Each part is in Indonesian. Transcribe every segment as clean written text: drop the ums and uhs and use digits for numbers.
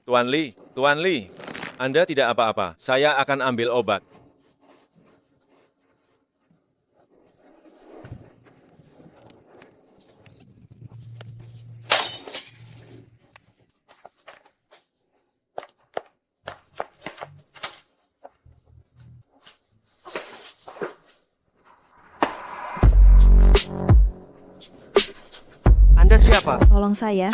Tuan Li, Anda tidak apa-apa. Saya akan ambil obat. Anda siapa? Tolong saya.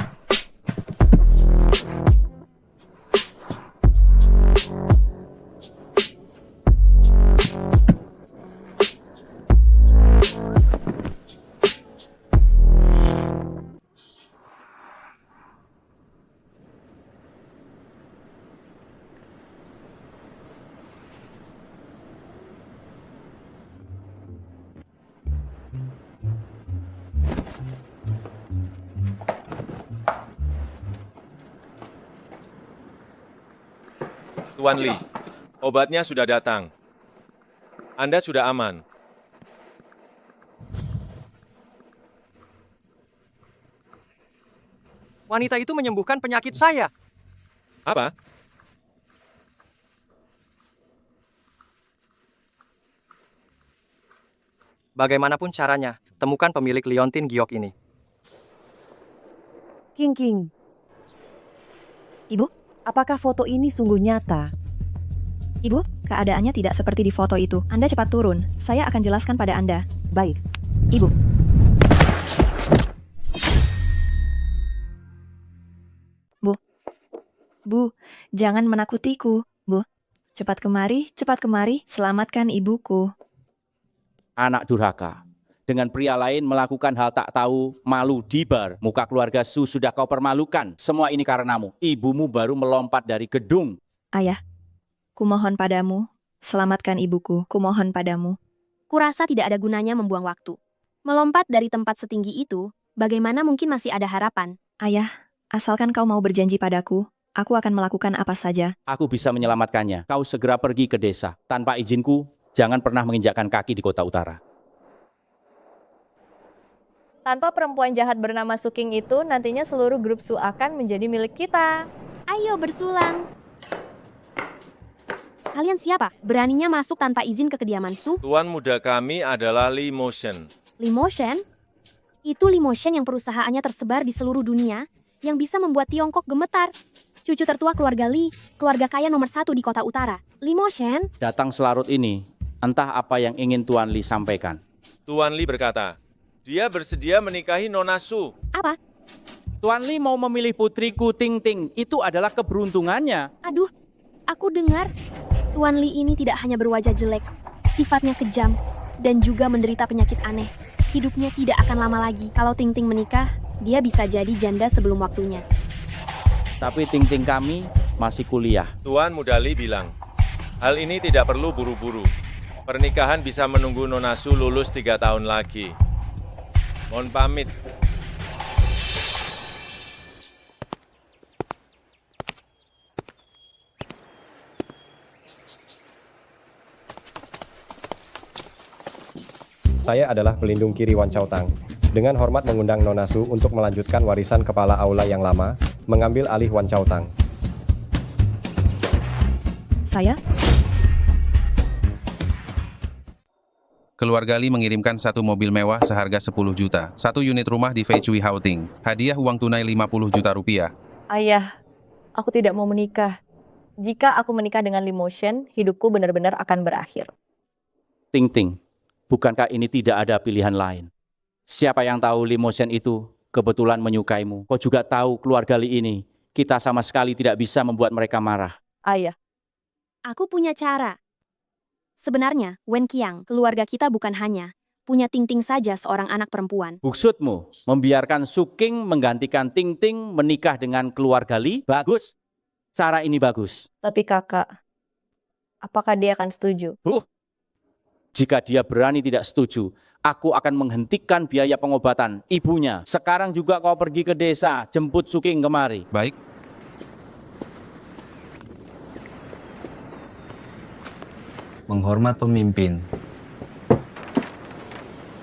Tuan Li, obatnya sudah datang. Anda sudah aman. Wanita itu menyembuhkan penyakit saya. Apa? Bagaimanapun caranya, temukan pemilik liontin giok ini. King. Ibu? Apakah foto ini sungguh nyata? Ibu, keadaannya tidak seperti di foto itu. Anda cepat turun. Saya akan jelaskan pada Anda. Baik. Ibu. Bu, jangan menakutiku. Bu, cepat kemari, selamatkan ibuku. Anak durhaka. Dengan pria lain melakukan hal tak tahu, malu di bar. Muka keluarga Su sudah kau permalukan. Semua ini karenamu. Ibumu baru melompat dari gedung. Ayah, kumohon padamu, selamatkan ibuku, kumohon padamu. Kurasa tidak ada gunanya membuang waktu. Melompat dari tempat setinggi itu, bagaimana mungkin masih ada harapan? Ayah, asalkan kau mau berjanji padaku, aku akan melakukan apa saja. Aku bisa menyelamatkannya. Kau segera pergi ke desa. Tanpa izinku, jangan pernah menginjakkan kaki di kota utara. Tanpa perempuan jahat bernama Suking itu, nantinya seluruh grup Su akan menjadi milik kita. Ayo bersulang. Kalian siapa? Beraninya masuk tanpa izin ke kediaman Su? Tuan muda kami adalah Li Motion. Limotion? Itu Limotion yang perusahaannya tersebar di seluruh dunia, yang bisa membuat Tiongkok gemetar. Cucu tertua keluarga Li, keluarga kaya nomor 1 di kota utara. Limotion? Datang selarut ini, entah apa yang ingin Tuan Li sampaikan. Tuan Li berkata, dia bersedia menikahi Nona Su. Apa? Tuan Li mau memilih putriku Ting Ting. Itu adalah keberuntungannya. Aduh, aku dengar. Tuan Li ini tidak hanya berwajah jelek, sifatnya kejam, dan juga menderita penyakit aneh. Hidupnya tidak akan lama lagi. Kalau Ting Ting menikah, dia bisa jadi janda sebelum waktunya. Tapi Ting Ting kami masih kuliah. Tuan muda Li bilang, hal ini tidak perlu buru-buru. Pernikahan bisa menunggu Nona Su lulus 3 tahun lagi. Mohon pamit. Saya adalah pelindung kiri Wan Chaotang. Dengan hormat mengundang Nona Su untuk melanjutkan warisan kepala aula yang lama, mengambil alih Wan Chaotang. Saya? Keluarga Li mengirimkan 1 mobil mewah seharga 10 juta, 1 unit rumah di Fei Chui Houting, hadiah uang tunai 50 juta rupiah. Ayah, aku tidak mau menikah. Jika aku menikah dengan Limotion, hidupku benar-benar akan berakhir. Ting Ting, bukankah ini tidak ada pilihan lain? Siapa yang tahu Limotion itu kebetulan menyukaimu? Kau juga tahu keluarga Li ini, kita sama sekali tidak bisa membuat mereka marah. Ayah, Aku punya cara. Sebenarnya, Wen Qiang, keluarga kita bukan hanya punya Ting Ting saja seorang anak perempuan. Maksudmu, membiarkan Suking menggantikan Ting Ting menikah dengan keluarga Li? Bagus. Cara ini bagus. tapi kakak, apakah dia akan setuju? Jika dia berani tidak setuju, aku akan menghentikan biaya pengobatan ibunya. Sekarang juga kau pergi ke desa, jemput Suking kemari. Baik, Menghormat pemimpin.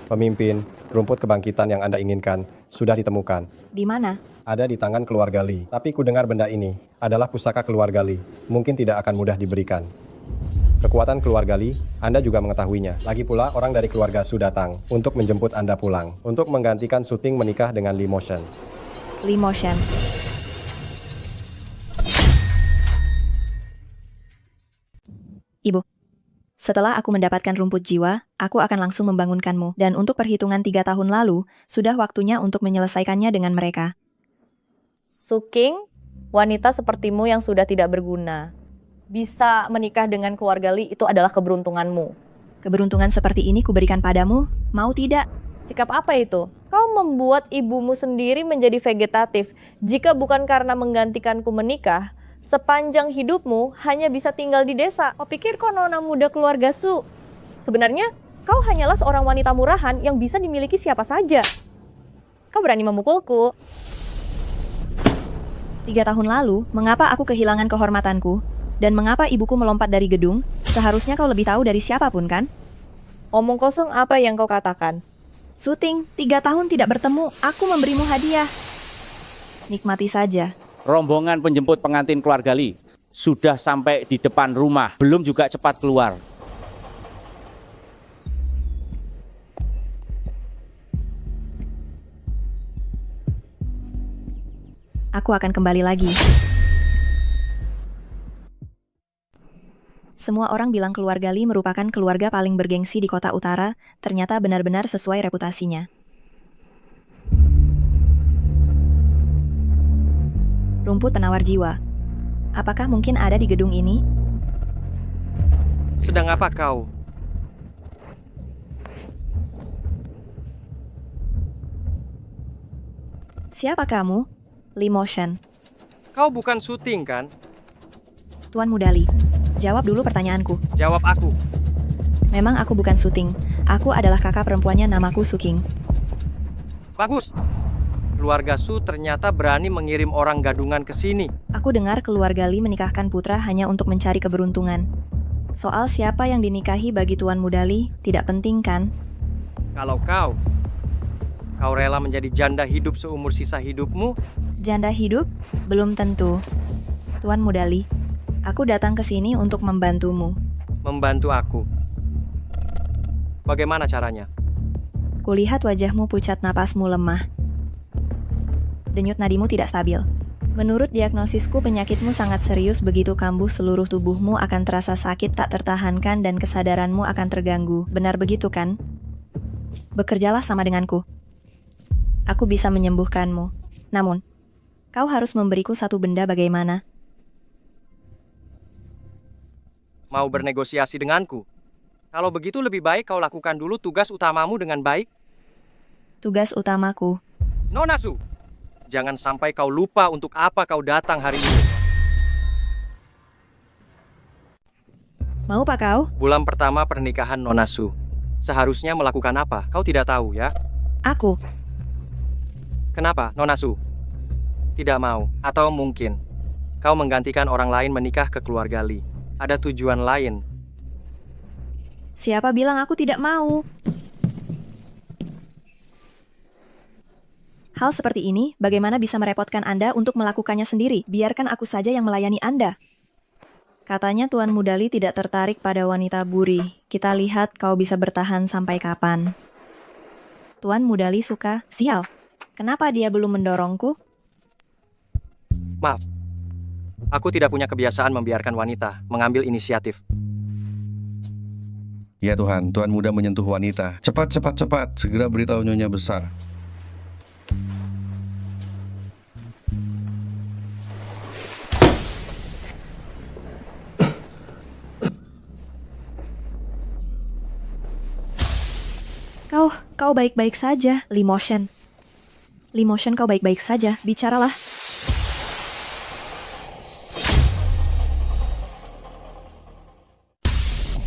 Pemimpin, rumput kebangkitan yang Anda inginkan sudah ditemukan. Di mana? Ada di tangan keluarga Li. Tapi ku dengar benda ini adalah pusaka keluarga Li. Mungkin tidak akan mudah diberikan. Kekuatan keluarga Li, Anda juga mengetahuinya. Lagi pula, orang dari keluarga Su datang untuk menjemput Anda pulang, untuk menggantikan syuting menikah dengan Lee Motion. Lee Motion. Ibu, setelah aku mendapatkan rumput jiwa, aku akan langsung membangunkanmu. Dan untuk perhitungan 3 tahun lalu, sudah waktunya untuk menyelesaikannya dengan mereka. Suking, wanita sepertimu yang sudah tidak berguna. Bisa menikah dengan keluarga Li itu adalah keberuntunganmu. Keberuntungan seperti ini kuberikan padamu, mau tidak? Sikap apa itu? Kau membuat ibumu sendiri menjadi vegetatif. Jika bukan karena menggantikanku menikah, sepanjang hidupmu hanya bisa tinggal di desa. Kau pikir kau nona muda keluarga Su? Sebenarnya, kau hanyalah seorang wanita murahan yang bisa dimiliki siapa saja. Kau berani memukulku. 3 tahun lalu, mengapa aku kehilangan kehormatanku? Dan mengapa ibuku melompat dari gedung? Seharusnya kau lebih tahu dari siapapun, kan? Omong kosong apa yang kau katakan? Syuting, 3 tahun tidak bertemu, aku memberimu hadiah. Nikmati saja. Rombongan penjemput pengantin keluarga Li sudah sampai di depan rumah, belum juga cepat keluar. Aku akan kembali lagi. Semua orang bilang keluarga Li merupakan keluarga paling bergengsi di kota utara, ternyata benar-benar sesuai reputasinya. Rumput penawar jiwa. Apakah mungkin ada di gedung ini? Sedang apa kau? Siapa kamu? Lee Motion. Kau bukan syuting, kan? Tuan Muda Li, jawab dulu pertanyaanku. Jawab aku. Memang aku bukan syuting. Aku adalah kakak perempuannya, namaku Suking. Bagus. Keluarga Su ternyata berani mengirim orang gadungan ke sini. Aku dengar keluarga Li menikahkan putra hanya untuk mencari keberuntungan. Soal siapa yang dinikahi bagi Tuan Muda Li tidak penting, kan? Kalau kau rela menjadi janda hidup seumur sisa hidupmu? Janda hidup? Belum tentu. Tuan Muda Li, aku datang ke sini untuk membantumu. Membantu aku? Bagaimana caranya? Kulihat wajahmu pucat, napasmu lemah. Denyut nadimu tidak stabil. Menurut diagnosisku, penyakitmu sangat serius. Begitu kambuh, seluruh tubuhmu akan terasa sakit tak tertahankan dan kesadaranmu akan terganggu. Benar begitu, kan? Bekerjalah sama denganku. Aku bisa menyembuhkanmu. Namun, kau harus memberiku satu benda. Bagaimana? Mau bernegosiasi denganku? Kalau begitu lebih baik kau lakukan dulu tugas utamamu dengan baik. Tugas utamaku. Nona Su, jangan sampai kau lupa untuk apa kau datang hari ini. Mau pak kau? Bulan pertama pernikahan Nona Su. Seharusnya melakukan apa? Kau tidak tahu, ya? Aku. Kenapa, Nona Su? Tidak mau, atau mungkin kau menggantikan orang lain menikah ke keluarga Li. Ada tujuan lain. Siapa bilang aku tidak mau? Hal seperti ini, bagaimana bisa merepotkan Anda untuk melakukannya sendiri? Biarkan aku saja yang melayani Anda. Katanya Tuan Muda Li tidak tertarik pada wanita buri. Kita lihat kau bisa bertahan sampai kapan. Tuan Muda Li suka. Sial. Kenapa dia belum mendorongku? Maaf. Aku tidak punya kebiasaan membiarkan wanita mengambil inisiatif. Ya Tuhan, Tuan muda menyentuh wanita. Cepat, cepat, cepat. Segera beritahu Nyonya Besar. Kau baik-baik saja, Lee Motion. Lee Motion, kau baik-baik saja. Bicaralah.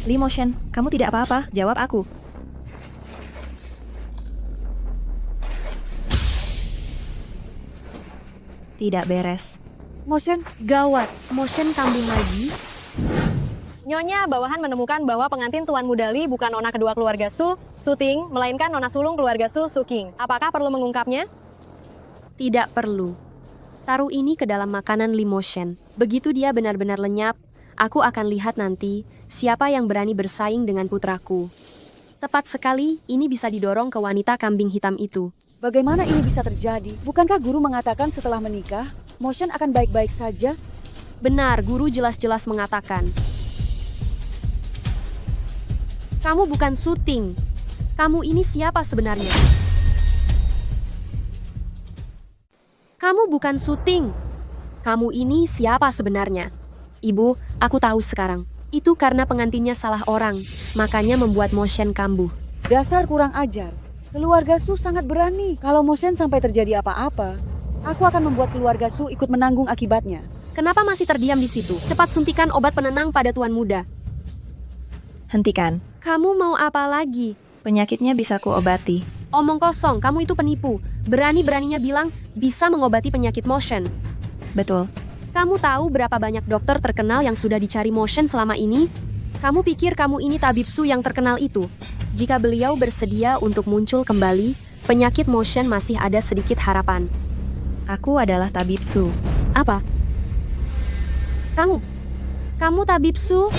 Lee Motion, kamu tidak apa-apa, jawab aku. Tidak beres. Motion, Gawat, Motion kambing lagi. Nyonya bawahan menemukan bahwa pengantin Tuan Muda Li bukan nona kedua keluarga Su, Suting, melainkan nona sulung keluarga Su, Suking. Apakah perlu mengungkapnya? Tidak perlu. Taruh ini ke dalam makanan Lee Motion. Begitu dia benar-benar lenyap, aku akan lihat nanti siapa yang berani bersaing dengan putraku. Tepat sekali, ini bisa didorong ke wanita kambing hitam itu. Bagaimana ini bisa terjadi? Bukankah guru mengatakan setelah menikah, Motion akan baik-baik saja? Benar, guru jelas-jelas mengatakan. Kamu bukan syuting. Kamu ini siapa sebenarnya? Kamu bukan syuting. Kamu ini siapa sebenarnya? Ibu, aku tahu sekarang. Itu karena pengantinnya salah orang, makanya membuat Motion kambuh. Dasar kurang ajar. Keluarga Su sangat berani. Kalau Motion sampai terjadi apa-apa, aku akan membuat keluarga Su ikut menanggung akibatnya. Kenapa masih terdiam di situ? Cepat suntikan obat penenang pada tuan muda. Hentikan. Kamu mau apa lagi? Penyakitnya bisa kuobati. Omong kosong, kamu itu penipu. Berani-beraninya bilang bisa mengobati penyakit Motion. Betul. Kamu tahu berapa banyak dokter terkenal yang sudah dicari Motion selama ini? Kamu pikir kamu ini tabib Su yang terkenal itu? Jika beliau bersedia untuk muncul kembali, penyakit Motion masih ada sedikit harapan. Aku adalah tabib Su. Apa? Kamu tabib Su?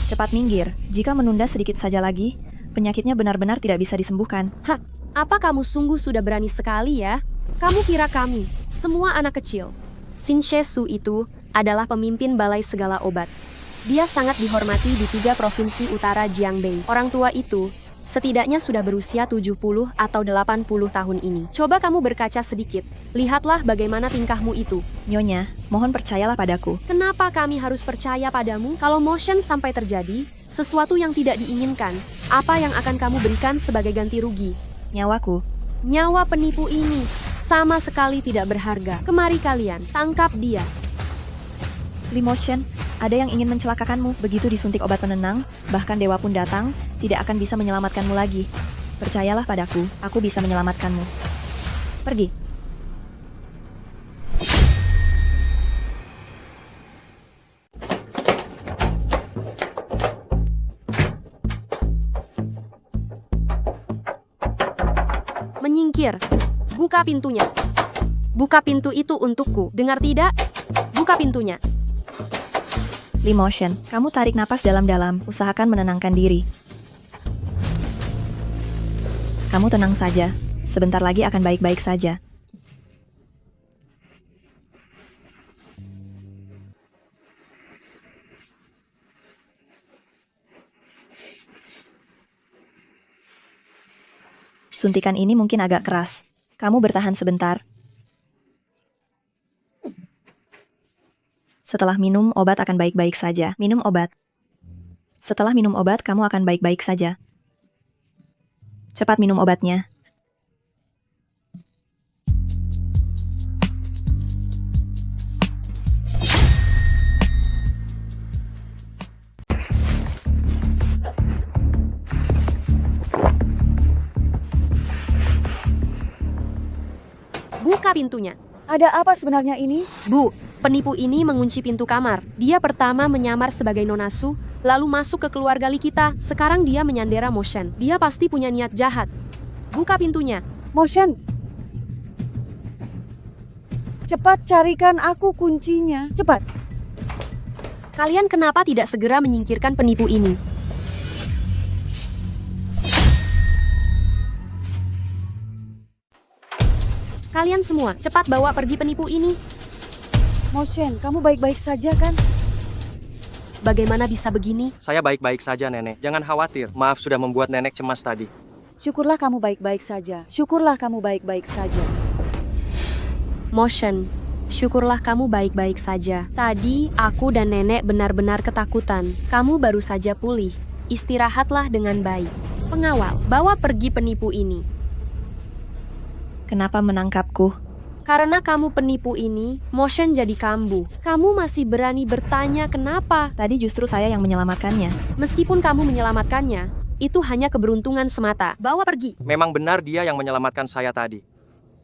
Cepat minggir. Jika menunda sedikit saja lagi, penyakitnya benar-benar tidak bisa disembuhkan. Hah, apa kamu sungguh sudah berani sekali ya? Kamu kira kami, semua anak kecil. Xin She Su itu adalah pemimpin balai segala obat. Dia sangat dihormati di 3 provinsi utara Jiangbei. Orang tua itu setidaknya sudah berusia 70 atau 80 tahun ini. Coba kamu berkaca sedikit. Lihatlah bagaimana tingkahmu itu. Nyonya, mohon percayalah padaku. Kenapa kami harus percaya padamu? Kalau Motion sampai terjadi sesuatu yang tidak diinginkan, apa yang akan kamu berikan sebagai ganti rugi? Nyawaku. Nyawa penipu ini sama sekali tidak berharga. Kemari kalian, tangkap dia. Li Motion, ada yang ingin mencelakakanmu. Begitu disuntik obat penenang, bahkan dewa pun datang, tidak akan bisa menyelamatkanmu lagi. Percayalah padaku, aku bisa menyelamatkanmu. Pergi. Menyingkir. Buka pintunya. Buka pintu itu untukku. Dengar tidak? Buka pintunya. Li Motion, kamu tarik napas dalam-dalam, usahakan menenangkan diri. Kamu tenang saja, sebentar lagi akan baik-baik saja. Suntikan ini mungkin agak keras. Kamu bertahan sebentar. Setelah minum, obat akan baik-baik saja. Minum obat. Setelah minum obat, kamu akan baik-baik saja. Cepat minum obatnya. Buka pintunya. Ada apa sebenarnya ini? Bu, penipu ini mengunci pintu kamar. Dia pertama menyamar sebagai Nona Su, lalu masuk ke keluarga Li kita. Sekarang dia menyandera Motion. Dia pasti punya niat jahat. Buka pintunya. Motion. Cepat carikan aku kuncinya. Cepat. Kalian kenapa tidak segera menyingkirkan penipu ini? Kalian semua, cepat bawa pergi penipu ini. Motion, kamu baik-baik saja kan? Bagaimana bisa begini? Saya baik-baik saja, Nenek. Jangan khawatir. Maaf sudah membuat Nenek cemas tadi. Syukurlah kamu baik-baik saja. Syukurlah kamu baik-baik saja. Motion, syukurlah kamu baik-baik saja. Tadi, aku dan Nenek benar-benar ketakutan. Kamu baru saja pulih. Istirahatlah dengan baik. Pengawal, bawa pergi penipu ini. Kenapa menangkapku? Karena kamu penipu ini, Motion jadi kambuh. Kamu masih berani bertanya kenapa? Tadi justru saya yang menyelamatkannya. Meskipun kamu menyelamatkannya, itu hanya keberuntungan semata. Bawa pergi. Memang benar dia yang menyelamatkan saya tadi.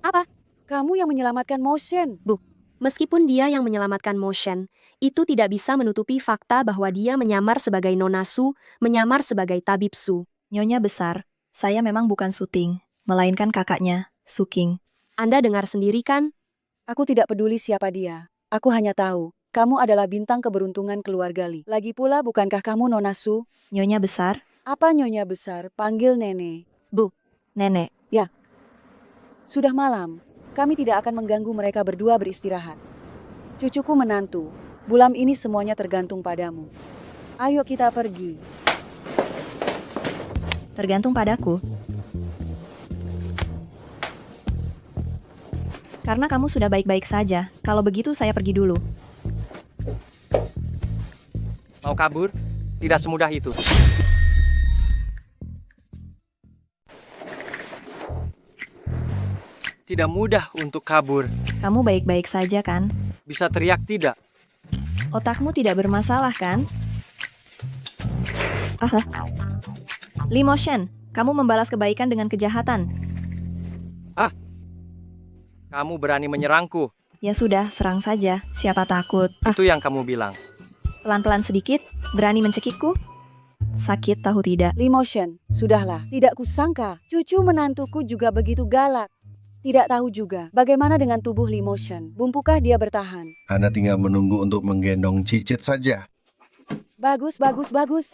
Apa? Kamu yang menyelamatkan Motion. Bu, meskipun dia yang menyelamatkan Motion, itu tidak bisa menutupi fakta bahwa dia menyamar sebagai Nona Su, menyamar sebagai tabib Su. Nyonya besar, saya memang bukan Suting, melainkan kakaknya, Suking. Anda dengar sendiri kan? Aku tidak peduli siapa dia. Aku hanya tahu, kamu adalah bintang keberuntungan keluarga Li. Lagi pula, bukankah kamu Nona Su? Nyonya besar? Apa nyonya besar? Panggil nenek. Bu, nenek. Ya. Sudah malam. Kami tidak akan mengganggu mereka berdua beristirahat. Cucuku menantu. Bulan ini semuanya tergantung padamu. Ayo kita pergi. Tergantung padaku. Karena kamu sudah baik-baik saja. Kalau begitu saya pergi dulu. Mau kabur? Tidak semudah itu. Tidak mudah untuk kabur. Kamu baik-baik saja kan? Bisa teriak tidak? Otakmu tidak bermasalah kan? Lee Motion, kamu membalas kebaikan dengan kejahatan. Kamu berani menyerangku. Ya sudah, serang saja. Siapa takut? Itu yang kamu bilang. Pelan-pelan sedikit, berani mencekikku? Sakit tahu tidak? Lee Motion, sudahlah. Tidak kusangka, cucu menantuku juga begitu galak. Tidak tahu juga, bagaimana dengan tubuh Lee Motion? Bumpukah dia bertahan? Anda tinggal menunggu untuk menggendong Cicit saja. Bagus, bagus, bagus.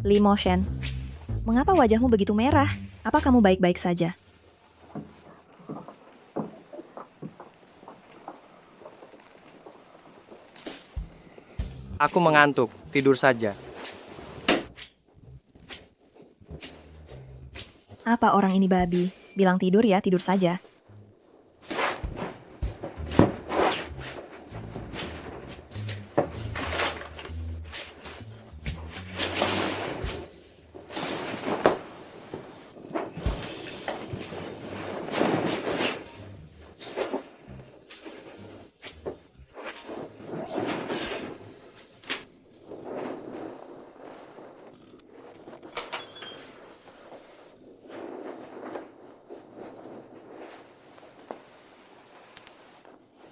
Lee Motion, mengapa wajahmu begitu merah? Apa kamu baik-baik saja? Aku mengantuk, tidur saja. Apa orang ini babi? Bilang tidur ya, tidur saja.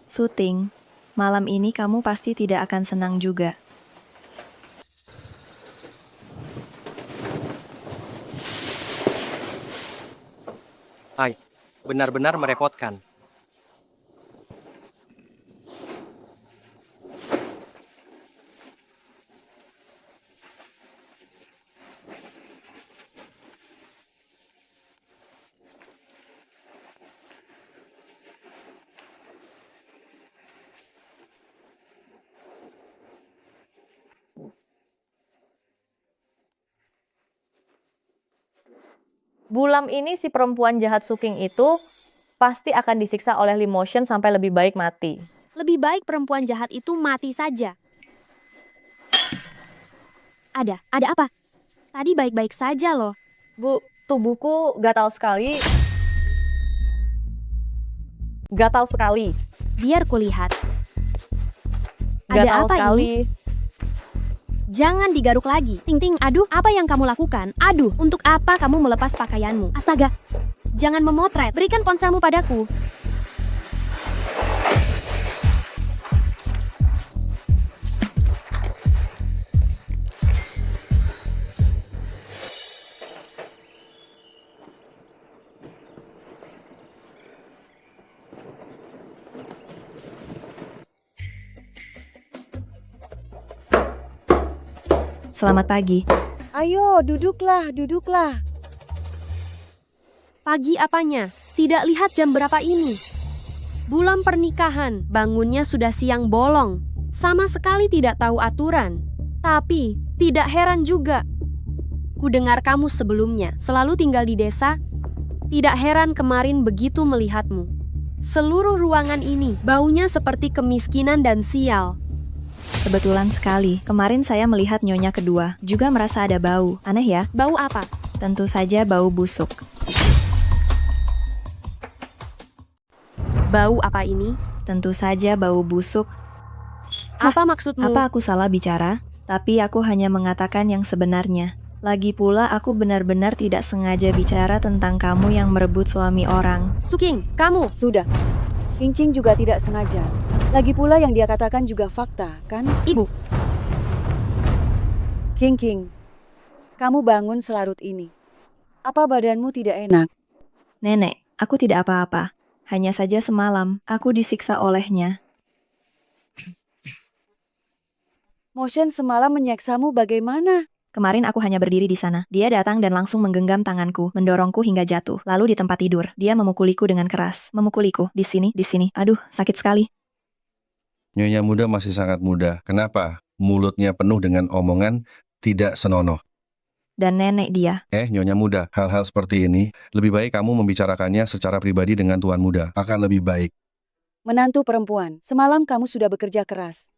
Syuting, malam ini kamu pasti tidak akan senang juga. Hai, benar-benar merepotkan. Bulan ini si perempuan jahat Suking itu pasti akan disiksa oleh Lee Motion sampai lebih baik mati. Lebih baik perempuan jahat itu mati saja. Ada apa? Tadi baik-baik saja loh. Bu, tubuhku gatal sekali. Gatal sekali. Biar kulihat. Ada Gatal apa sekali. ini? Jangan digaruk lagi. Ting-ting, aduh, apa yang kamu lakukan? Aduh, untuk apa kamu melepas pakaianmu? Astaga, jangan memotret. Berikan ponselmu padaku. Selamat pagi. Ayo, duduklah, duduklah. Pagi apanya? Tidak lihat jam berapa ini. Bulan pernikahan, bangunnya sudah siang bolong. Sama sekali tidak tahu aturan. Tapi, tidak heran juga. Ku dengar kamu sebelumnya, selalu tinggal di desa. Tidak heran kemarin begitu melihatmu. Seluruh ruangan ini, baunya seperti kemiskinan dan sial. Kebetulan sekali, kemarin saya melihat nyonya kedua, juga merasa ada bau. Aneh ya? Bau apa? Tentu saja bau busuk. Bau apa ini? Tentu saja bau busuk. Apa maksudmu? Apa aku salah bicara? Tapi aku hanya mengatakan yang sebenarnya. Lagi pula aku benar-benar tidak sengaja bicara tentang kamu yang merebut suami orang. Suking, kamu! Sudah. King juga tidak sengaja. Lagi pula yang dia katakan juga fakta, kan? Ibu. King, Kamu bangun selarut ini. Apa badanmu tidak enak? Nenek, aku tidak apa-apa. Hanya saja semalam, aku disiksa olehnya. Motion semalam menyiksamu bagaimana? Kemarin aku hanya berdiri di sana. Dia datang dan langsung menggenggam tanganku, mendorongku hingga jatuh. Lalu di tempat tidur, dia memukuliku dengan keras. Memukuliku, di sini. Aduh, sakit sekali. Nyonya muda masih sangat muda. Kenapa? Mulutnya penuh dengan omongan tidak senonoh. Dan nenek dia. Nyonya muda, hal-hal seperti ini, lebih baik kamu membicarakannya secara pribadi dengan tuan muda. Akan lebih baik. Menantu perempuan, semalam kamu sudah bekerja keras.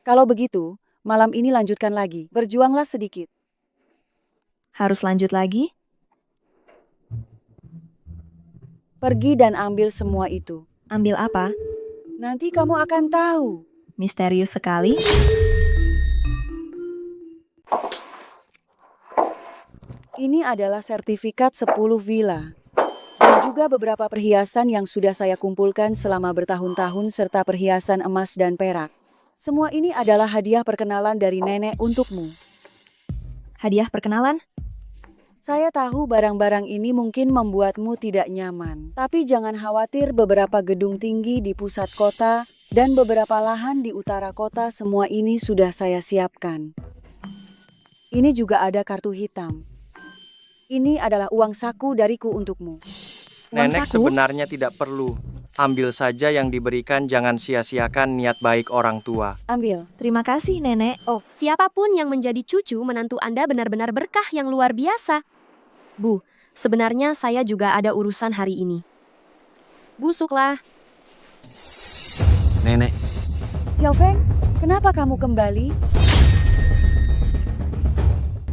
Kalau begitu, malam ini lanjutkan lagi. Berjuanglah sedikit. Harus lanjut lagi? Pergi dan ambil semua itu. Ambil apa? Nanti kamu akan tahu. Misterius sekali. Ini adalah sertifikat 10 villa. Dan juga beberapa perhiasan yang sudah saya kumpulkan selama bertahun-tahun serta perhiasan emas dan perak. Semua ini adalah hadiah perkenalan dari nenek untukmu. Hadiah perkenalan? Saya tahu barang-barang ini mungkin membuatmu tidak nyaman. Tapi jangan khawatir, beberapa gedung tinggi di pusat kota dan beberapa lahan di utara kota, semua ini sudah saya siapkan. Ini juga ada kartu hitam. Ini adalah uang saku dariku untukmu. Nenek sebenarnya tidak perlu. Ambil saja yang diberikan, jangan sia-siakan niat baik orang tua. Ambil. Terima kasih, Nenek. Oh, Siapapun yang menjadi cucu menantu Anda benar-benar berkah yang luar biasa. Bu, sebenarnya saya juga ada urusan hari ini. Busuklah. Nenek, Xiaofeng, kenapa kamu kembali?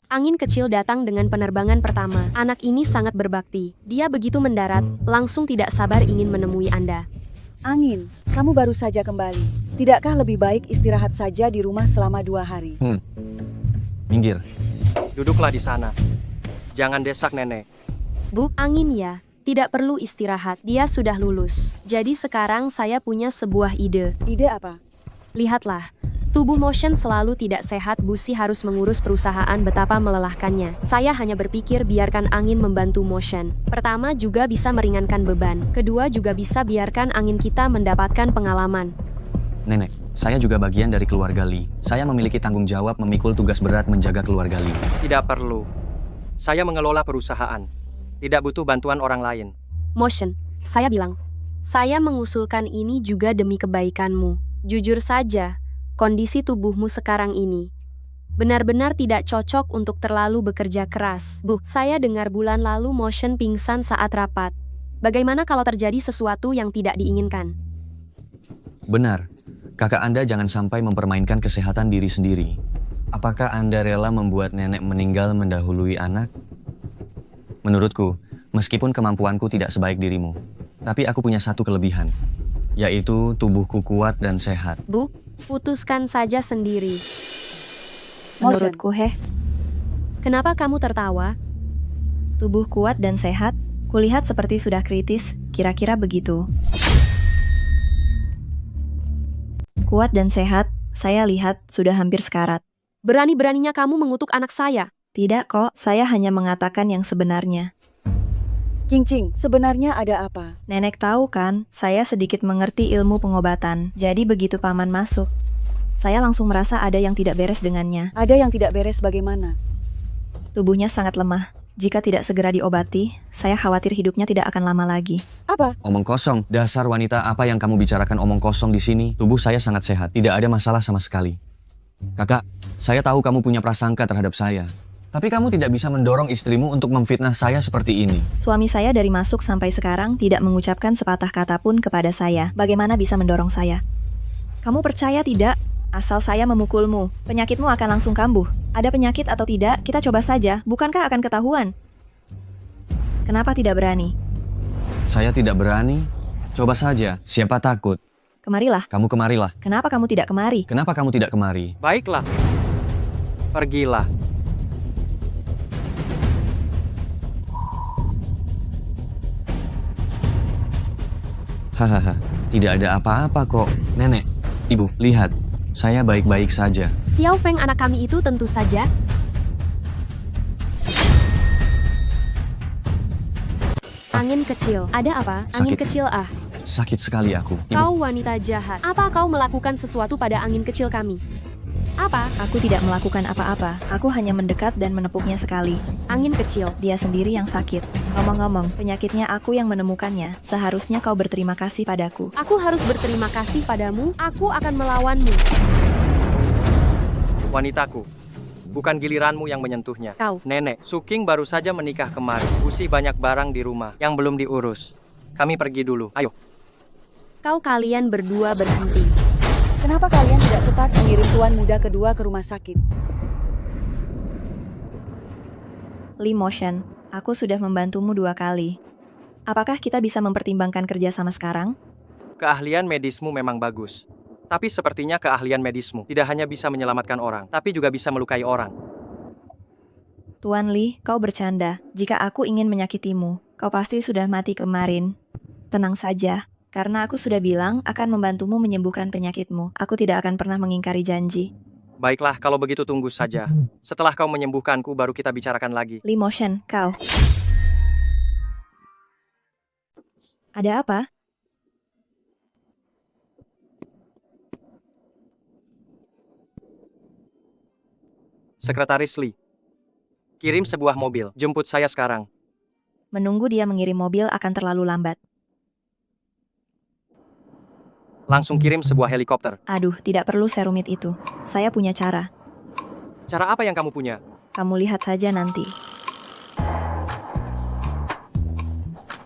Angin kecil datang dengan penerbangan pertama. Anak ini sangat berbakti. Dia begitu mendarat, langsung tidak sabar ingin menemui Anda. Angin, kamu baru saja kembali. Tidakkah lebih baik istirahat saja di rumah selama 2 hari? minggir. Duduklah di sana. Jangan desak nenek. Bu, Angin ya. Tidak perlu istirahat. Dia sudah lulus. Jadi sekarang saya punya sebuah ide. Ide apa? Lihatlah. Tubuh Motion selalu tidak sehat, Busi harus mengurus perusahaan, betapa melelahkannya. Saya hanya berpikir biarkan Angin membantu Motion. Pertama juga bisa meringankan beban. Kedua juga bisa biarkan Angin kita mendapatkan pengalaman. Nenek, saya juga bagian dari keluarga Lee. Saya memiliki tanggung jawab memikul tugas berat menjaga keluarga Lee. Tidak perlu. Saya mengelola perusahaan. Tidak butuh bantuan orang lain. Motion, saya bilang. Saya mengusulkan ini juga demi kebaikanmu. Jujur saja, kondisi tubuhmu sekarang ini benar-benar tidak cocok untuk terlalu bekerja keras. Bu, saya dengar bulan lalu Motion pingsan saat rapat. Bagaimana kalau terjadi sesuatu yang tidak diinginkan? Benar. Kakak Anda jangan sampai mempermainkan kesehatan diri sendiri. Apakah Anda rela membuat nenek meninggal mendahului anak? Menurutku, meskipun kemampuanku tidak sebaik dirimu, tapi aku punya satu kelebihan, yaitu tubuhku kuat dan sehat. Bu, putuskan saja sendiri. Menurutku, Kenapa kamu tertawa? tubuh kuat dan sehat, kulihat seperti sudah kritis, kira-kira begitu. Kuat dan sehat, saya lihat sudah hampir sekarat. Berani-beraninya kamu mengutuk anak saya. Tidak kok, saya hanya mengatakan yang sebenarnya. Qingqing, sebenarnya ada apa? Nenek tahu kan, saya sedikit mengerti ilmu pengobatan. Jadi begitu paman masuk, saya langsung merasa ada yang tidak beres dengannya. Ada yang tidak beres bagaimana? Tubuhnya sangat lemah. Jika tidak segera diobati, saya khawatir hidupnya tidak akan lama lagi. Apa? Omong kosong. Dasar wanita, apa yang kamu bicarakan omong kosong di sini? Tubuh saya sangat sehat. Tidak ada masalah sama sekali. Kakak, saya tahu kamu punya prasangka terhadap saya. Tapi kamu tidak bisa mendorong istrimu untuk memfitnah saya seperti ini. Suami saya dari masuk sampai sekarang tidak mengucapkan sepatah kata pun kepada saya. Bagaimana bisa mendorong saya? Kamu percaya tidak? Asal saya memukulmu, penyakitmu akan langsung kambuh. Ada penyakit atau tidak, kita coba saja. Bukankah akan ketahuan? Kenapa tidak berani? Saya tidak berani. Coba saja, siapa takut? Kemarilah. Kamu kemarilah. Kenapa kamu tidak kemari? Kenapa kamu tidak kemari? Baiklah. Pergilah. Hahaha, tidak ada apa-apa kok. Nenek, ibu, lihat. Saya baik-baik saja. Xiaofeng anak kami itu tentu saja. Angin kecil. Ada apa? Angin Sakit. kecil ah. Sakit sekali aku. Ibu, Kau wanita jahat. Apa kau melakukan sesuatu pada angin kecil kami? Apa? Aku tidak melakukan apa-apa. Aku hanya mendekat dan menepuknya sekali. Angin kecil. Dia sendiri yang sakit. Ngomong-ngomong, penyakitnya aku yang menemukannya. Seharusnya kau berterima kasih padaku. Aku harus berterima kasih padamu. Aku akan melawanmu. Wanitaku, bukan giliranmu yang menyentuhnya. Kau. Nenek, Suking baru saja menikah kemarin. Usi banyak barang di rumah yang belum diurus. Kami pergi dulu. Ayo. Kau kalian berdua berhenti. Kenapa kalian tidak cepat mengirim tuan muda kedua ke rumah sakit? Lee Motion, aku sudah membantumu 2 kali. Apakah kita bisa mempertimbangkan kerja sama sekarang? Keahlian medismu memang bagus. Tapi sepertinya keahlian medismu tidak hanya bisa menyelamatkan orang, tapi juga bisa melukai orang. Tuan Lee, kau bercanda. Jika aku ingin menyakitimu, kau pasti sudah mati kemarin. Tenang saja, karena aku sudah bilang akan membantumu menyembuhkan penyakitmu. Aku tidak akan pernah mengingkari janji. Baiklah, kalau begitu tunggu saja. Setelah kau menyembuhkanku, baru kita bicarakan lagi. Lee Motion, kau. Ada apa? Sekretaris Lee, kirim sebuah mobil. Jemput saya sekarang. Menunggu dia mengirim mobil akan terlalu lambat. Langsung kirim sebuah helikopter. Aduh, tidak perlu serumit itu. Saya punya cara. Cara apa yang kamu punya? Kamu lihat saja nanti.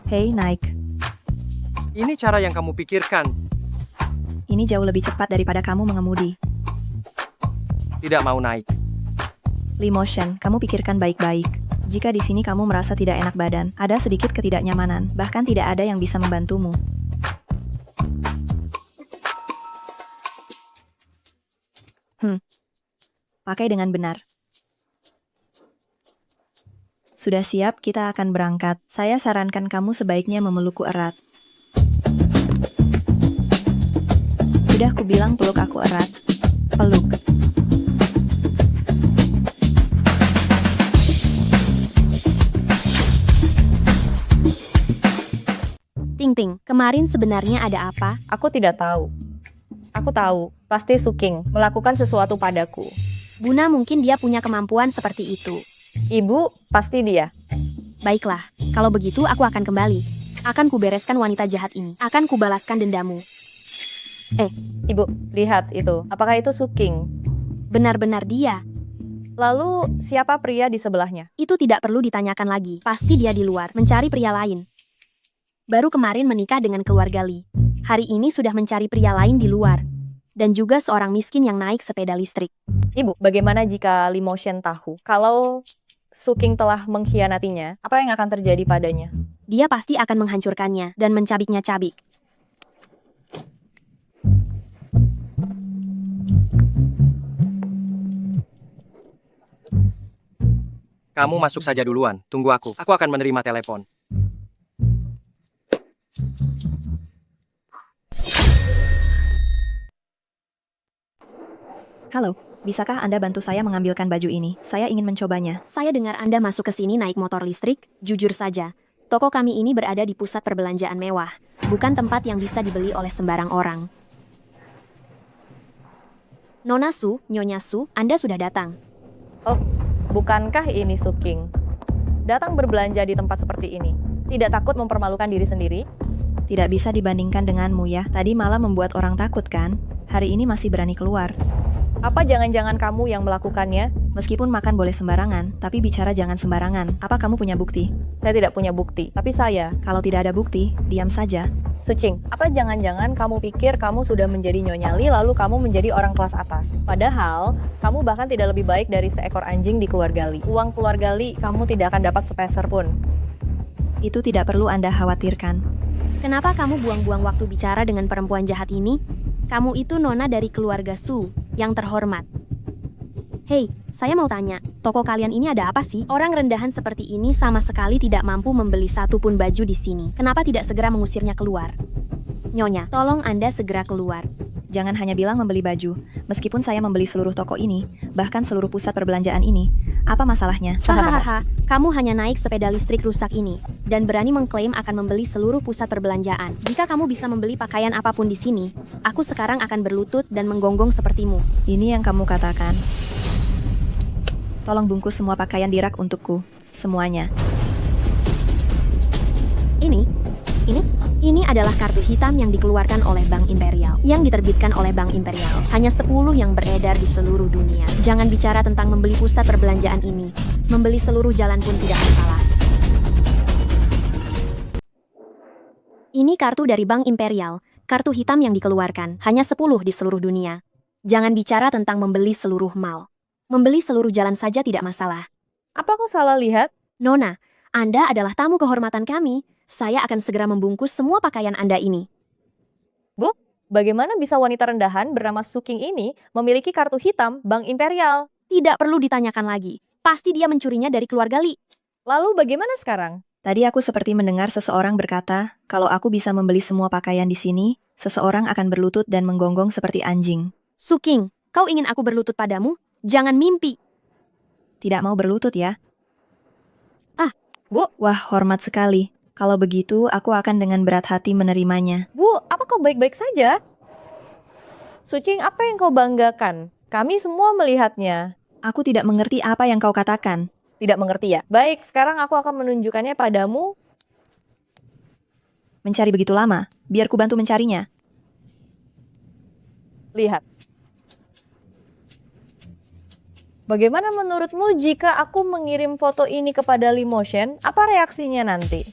Hei, naik. Ini cara yang kamu pikirkan. Ini jauh lebih cepat daripada kamu mengemudi. Tidak mau naik. Lee Motion, kamu pikirkan baik-baik. Jika di sini kamu merasa tidak enak badan, ada sedikit ketidaknyamanan, bahkan tidak ada yang bisa membantumu. Pakai dengan benar. Sudah siap, kita akan berangkat. Saya sarankan kamu sebaiknya memelukku erat. Sudah kubilang peluk aku erat. Peluk. Ting Ting, kemarin sebenarnya ada apa? Aku tidak tahu. Aku tahu, pasti Suking melakukan sesuatu padaku. Buna mungkin dia punya kemampuan seperti itu. Ibu, pasti dia. Baiklah, kalau begitu aku akan kembali. Akan kubereskan wanita jahat ini. Akan kubalaskan dendamu. Ibu, lihat itu. Apakah itu Suking? Benar-benar dia. Lalu, siapa pria di sebelahnya? Itu tidak perlu ditanyakan lagi. Pasti dia di luar, mencari pria lain. Baru kemarin menikah dengan keluarga Lee. Hari ini sudah mencari pria lain di luar. Dan juga seorang miskin yang naik sepeda listrik. Ibu, bagaimana jika Lee Motion tahu kalau Suking telah mengkhianatinya? Apa yang akan terjadi padanya? Dia pasti akan menghancurkannya dan mencabiknya cabik. Kamu masuk saja duluan. Tunggu aku. Aku akan menerima telepon. Halo, bisakah Anda bantu saya mengambilkan baju ini? Saya ingin mencobanya. Saya dengar Anda masuk ke sini naik motor listrik. Jujur saja, toko kami ini berada di pusat perbelanjaan mewah, bukan tempat yang bisa dibeli oleh sembarang orang. Nona Su, Nyonya Su, Anda sudah datang. Oh, bukankah ini Suking? Datang berbelanja di tempat seperti ini. Tidak takut mempermalukan diri sendiri? Tidak bisa dibandingkan denganmu ya. Tadi malah membuat orang takut kan? Hari ini masih berani keluar. Apa jangan-jangan kamu yang melakukannya? Meskipun makan boleh sembarangan, tapi bicara jangan sembarangan. Apa kamu punya bukti? Saya tidak punya bukti, tapi saya. Kalau tidak ada bukti, diam saja. Sucing, apa jangan-jangan kamu pikir kamu sudah menjadi Nyonya Lee lalu kamu menjadi orang kelas atas? Padahal, kamu bahkan tidak lebih baik dari seekor anjing di keluarga Lee. Uang keluarga Lee kamu tidak akan dapat sepeser pun. Itu tidak perlu Anda khawatirkan. Kenapa kamu buang-buang waktu bicara dengan perempuan jahat ini? Kamu itu nona dari keluarga Su, yang terhormat. Hei, saya mau tanya, toko kalian ini ada apa sih? Orang rendahan seperti ini sama sekali tidak mampu membeli satu pun baju di sini. Kenapa tidak segera mengusirnya keluar? Nyonya, tolong Anda segera keluar. Jangan hanya bilang membeli baju. Meskipun saya membeli seluruh toko ini, bahkan seluruh pusat perbelanjaan ini, apa masalahnya? Hahaha, kamu hanya naik sepeda listrik rusak ini. dan berani mengklaim akan membeli seluruh pusat perbelanjaan. Jika kamu bisa membeli pakaian apapun di sini, aku sekarang akan berlutut dan menggonggong sepertimu. Ini yang kamu katakan. Tolong bungkus semua pakaian di rak untukku. Semuanya. Ini adalah kartu hitam yang dikeluarkan oleh Bank Imperial, yang diterbitkan oleh Bank Imperial. Hanya 10 yang beredar di seluruh dunia. Jangan bicara tentang membeli pusat perbelanjaan ini. Membeli seluruh jalan pun tidak masalah. Ini kartu dari Bank Imperial, kartu hitam yang dikeluarkan. Hanya 10 di seluruh dunia. Jangan bicara tentang membeli seluruh mall. Membeli seluruh jalan saja tidak masalah. Apa aku salah lihat? Nona, Anda adalah tamu kehormatan kami. Saya akan segera membungkus semua pakaian Anda ini. Bu, bagaimana bisa wanita rendahan bernama Suking ini memiliki kartu hitam Bank Imperial? Tidak perlu ditanyakan lagi. Pasti dia mencurinya dari keluarga Li. Lalu bagaimana sekarang? Tadi aku seperti mendengar seseorang berkata, kalau aku bisa membeli semua pakaian di sini, seseorang akan berlutut dan menggonggong seperti anjing. Suking, kau ingin aku berlutut padamu? Jangan mimpi. Tidak mau berlutut ya? Bu. Wah, hormat sekali. Kalau begitu, aku akan dengan berat hati menerimanya. Bu, apa kau baik-baik saja? Sucing, apa yang kau banggakan? Kami semua melihatnya. Aku tidak mengerti apa yang kau katakan. Tidak mengerti ya? Baik, sekarang aku akan menunjukkannya padamu. Mencari begitu lama? Biar ku bantu mencarinya. Lihat. Bagaimana menurutmu jika aku mengirim foto ini kepada Limotion? Apa reaksinya nanti?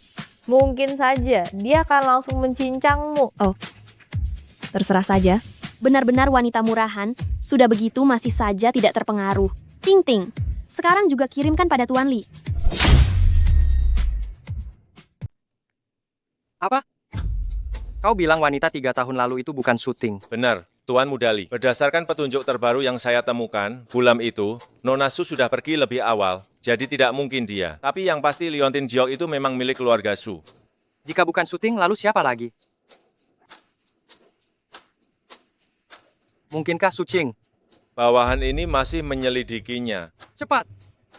Mungkin saja dia akan langsung mencincangmu. Oh, terserah saja. Benar-benar wanita murahan, sudah begitu masih saja tidak terpengaruh. Ting Ting, sekarang juga kirimkan pada Tuan Li. Apa? Kau bilang wanita 3 tahun lalu itu bukan syuting. Benar, Tuan Muda Li. Berdasarkan petunjuk terbaru yang saya temukan, bulan itu, Nona Su sudah pergi lebih awal. Jadi tidak mungkin dia. Tapi yang pasti Liontin Jiok itu memang milik keluarga Su. Jika bukan syuting, lalu siapa lagi? Mungkinkah Sucing? Bawahan ini masih menyelidikinya. Cepat!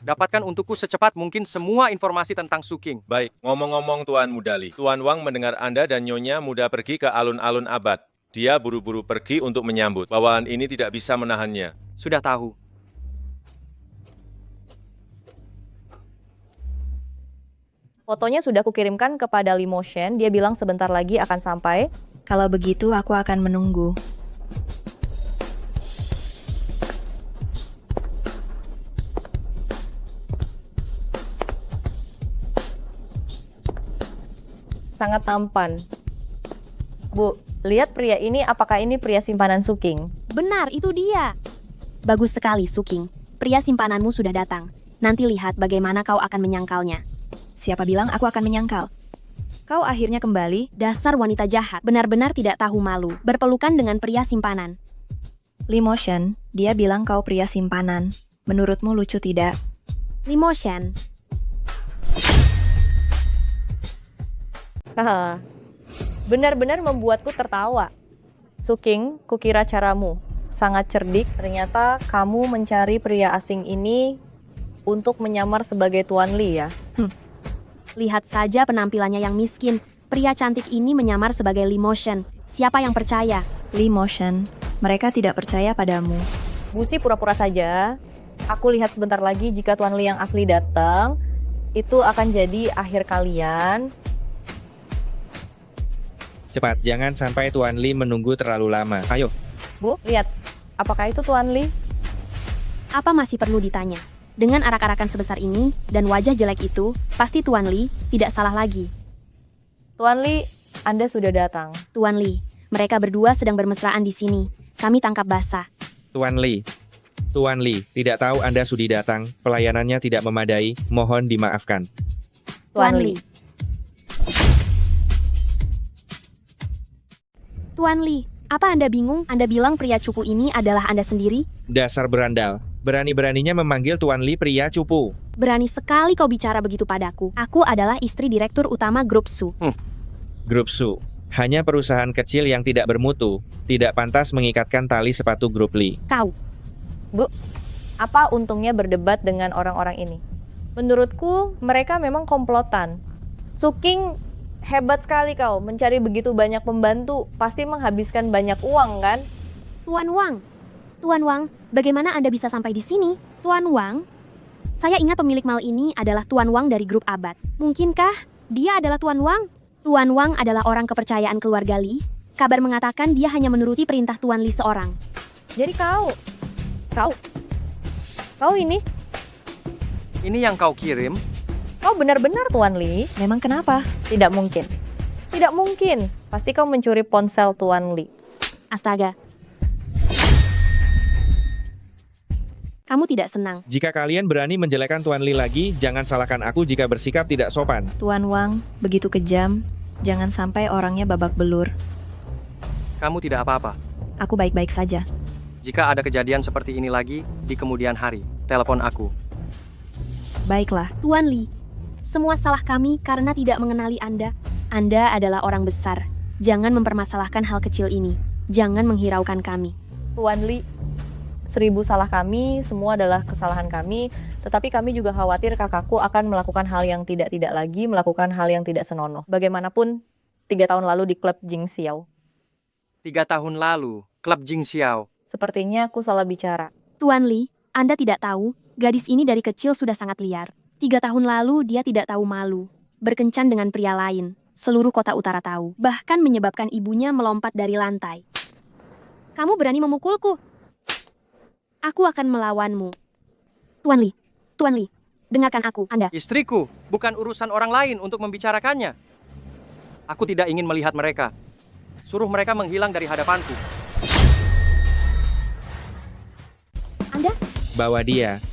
Dapatkan untukku secepat mungkin semua informasi tentang Suking. Baik, ngomong-ngomong Tuan Muda Li. Tuan Wang mendengar Anda dan Nyonya Muda pergi ke alun-alun abad. Dia buru-buru pergi untuk menyambut. Bawahan ini tidak bisa menahannya. Sudah tahu. Fotonya sudah kukirimkan kepada Limotion. Dia bilang sebentar lagi akan sampai. Kalau begitu, aku akan menunggu. Sangat tampan. Bu, lihat pria ini, apakah ini pria simpanan Suking? Benar, itu dia. Bagus sekali, Suking. Pria simpananmu sudah datang. Nanti lihat bagaimana kau akan menyangkalnya. Siapa bilang aku akan menyangkal? Kau akhirnya kembali? Dasar wanita jahat, benar-benar tidak tahu malu. Berpelukan dengan pria simpanan. Limotion, dia bilang kau pria simpanan. Menurutmu lucu tidak? Limotion. Haha. Benar-benar membuatku tertawa. Suking, kukira caramu sangat cerdik. Ternyata kamu mencari pria asing ini untuk menyamar sebagai Tuan Li ya. Lihat saja penampilannya yang miskin. Pria cantik ini menyamar sebagai Limotion. Siapa yang percaya? Limotion, mereka tidak percaya padamu. Busi pura-pura saja. Aku lihat sebentar lagi jika Tuan Li yang asli datang, itu akan jadi akhir kalian. Cepat, jangan sampai Tuan Li menunggu terlalu lama. Ayo. Bu, lihat. Apakah itu Tuan Li? Apa masih perlu ditanya? Dengan arak-arakan sebesar ini dan wajah jelek itu, pasti Tuan Li tidak salah lagi. Tuan Li, Anda sudah datang. Tuan Li, mereka berdua sedang bermesraan di sini. Kami tangkap basah. Tuan Li, tidak tahu Anda sudah datang. Pelayanannya tidak memadai. Mohon dimaafkan. Tuan Li. Tuan Li, apa Anda bingung? Anda bilang pria cupu ini adalah Anda sendiri? Dasar berandal. Berani-beraninya memanggil Tuan Li pria cupu. Berani sekali kau bicara begitu padaku. Aku adalah istri direktur utama Grup Su. Grup Su, hanya perusahaan kecil yang tidak bermutu, tidak pantas mengikatkan tali sepatu Grup Li. Kau. Bu, apa untungnya berdebat dengan orang-orang ini? Menurutku, mereka memang komplotan. Suking, hebat sekali kau mencari begitu banyak pembantu. Pasti menghabiskan banyak uang kan? Tuan Wang, bagaimana Anda bisa sampai di sini? Tuan Wang, saya ingat pemilik mal ini adalah Tuan Wang dari grup Abad. Mungkinkah dia adalah Tuan Wang? Tuan Wang adalah orang kepercayaan keluarga Li. Kabar mengatakan dia hanya menuruti perintah Tuan Li seorang. Jadi kau ini? Ini yang kau kirim? Kau benar-benar Tuan Li? Memang kenapa? Tidak mungkin. Tidak mungkin. Pasti kau mencuri ponsel Tuan Li. Astaga. Kamu tidak senang. Jika kalian berani menjelekkan Tuan Li lagi, jangan salahkan aku jika bersikap tidak sopan. Tuan Wang, begitu kejam. Jangan sampai orangnya babak belur. Kamu tidak apa-apa. Aku baik-baik saja. Jika ada kejadian seperti ini lagi, di kemudian hari, telepon aku. Baiklah. Tuan Li, semua salah kami karena tidak mengenali Anda. Anda adalah orang besar. Jangan mempermasalahkan hal kecil ini. Jangan menghiraukan kami. Tuan Li, 1000 salah kami, semua adalah kesalahan kami. Tetapi kami juga khawatir kakakku akan melakukan hal yang tidak-tidak lagi, melakukan hal yang tidak senonoh. Bagaimanapun, 3 tahun lalu di klub Jing Xiao. 3 tahun lalu, klub Jing Xiao. Sepertinya aku salah bicara. Tuan Li, Anda tidak tahu, gadis ini dari kecil sudah sangat liar. 3 tahun lalu dia tidak tahu malu. Berkencan dengan pria lain. Seluruh kota utara tahu. Bahkan menyebabkan ibunya melompat dari lantai. Kamu berani memukulku? Aku akan melawanmu. Tuan Li, dengarkan aku, Anda. Istriku, bukan urusan orang lain untuk membicarakannya. Aku tidak ingin melihat mereka. Suruh mereka menghilang dari hadapanku. Anda? Bawa dia.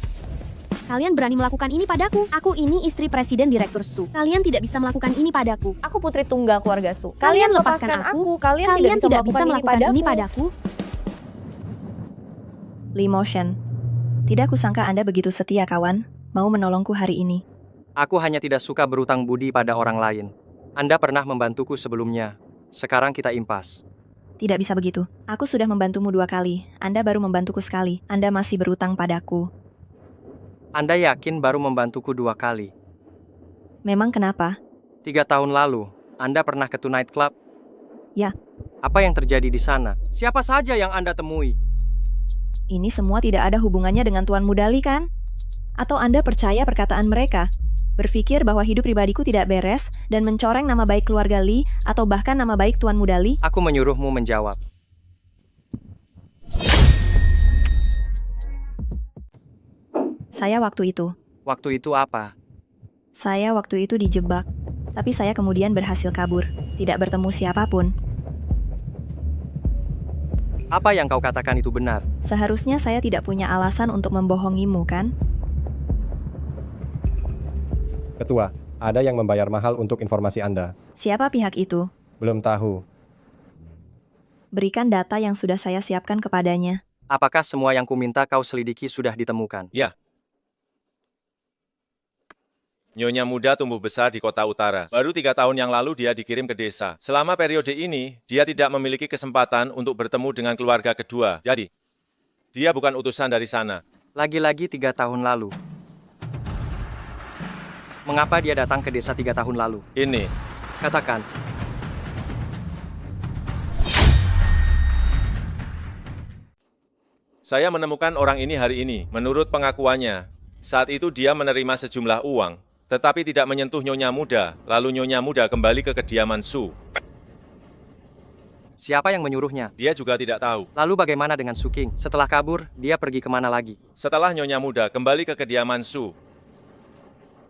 Kalian berani melakukan ini padaku. Aku ini istri Presiden Direktur Su. Kalian tidak bisa melakukan ini padaku. Aku putri tunggal keluarga Su. Kalian lepaskan aku. Kalian tidak bisa melakukan ini padaku. Lee Motion. Tidak kusangka Anda begitu setia, kawan. Mau menolongku hari ini. Aku hanya tidak suka berutang budi pada orang lain. Anda pernah membantuku sebelumnya. Sekarang kita impas. Tidak bisa begitu. Aku sudah membantumu 2 kali. Anda baru membantuku sekali. Anda masih berutang padaku. Anda yakin baru membantuku 2 kali? Memang kenapa? 3 tahun lalu, Anda pernah ke Tonight Club? Ya. Apa yang terjadi di sana? Siapa saja yang Anda temui? Ini semua tidak ada hubungannya dengan Tuan Mudali, kan? Atau Anda percaya perkataan mereka? Berpikir bahwa hidup pribadiku tidak beres dan mencoreng nama baik keluarga Lee atau bahkan nama baik Tuan Mudali? Aku menyuruhmu menjawab. Saya waktu itu. Waktu itu apa? Saya waktu itu dijebak, tapi saya kemudian berhasil kabur, tidak bertemu siapapun. Apa yang kau katakan itu benar? Seharusnya saya tidak punya alasan untuk membohongimu, kan? Ketua, ada yang membayar mahal untuk informasi Anda. Siapa pihak itu? Belum tahu. Berikan data yang sudah saya siapkan kepadanya. Apakah semua yang kuminta kau selidiki sudah ditemukan? Ya. Nyonya muda tumbuh besar di kota utara. Baru 3 tahun yang lalu dia dikirim ke desa. Selama periode ini, dia tidak memiliki kesempatan untuk bertemu dengan keluarga kedua. Jadi, dia bukan utusan dari sana. Lagi-lagi 3 tahun lalu. Mengapa dia datang ke desa 3 tahun lalu? Ini. Katakan. Saya menemukan orang ini hari ini. Menurut pengakuannya, saat itu dia menerima sejumlah uang, tetapi tidak menyentuh Nyonya Muda. Lalu Nyonya Muda kembali ke kediaman Su. Siapa yang menyuruhnya? Dia juga tidak tahu. Lalu bagaimana dengan Su King? Setelah kabur, dia pergi kemana lagi? Setelah Nyonya Muda kembali ke kediaman Su,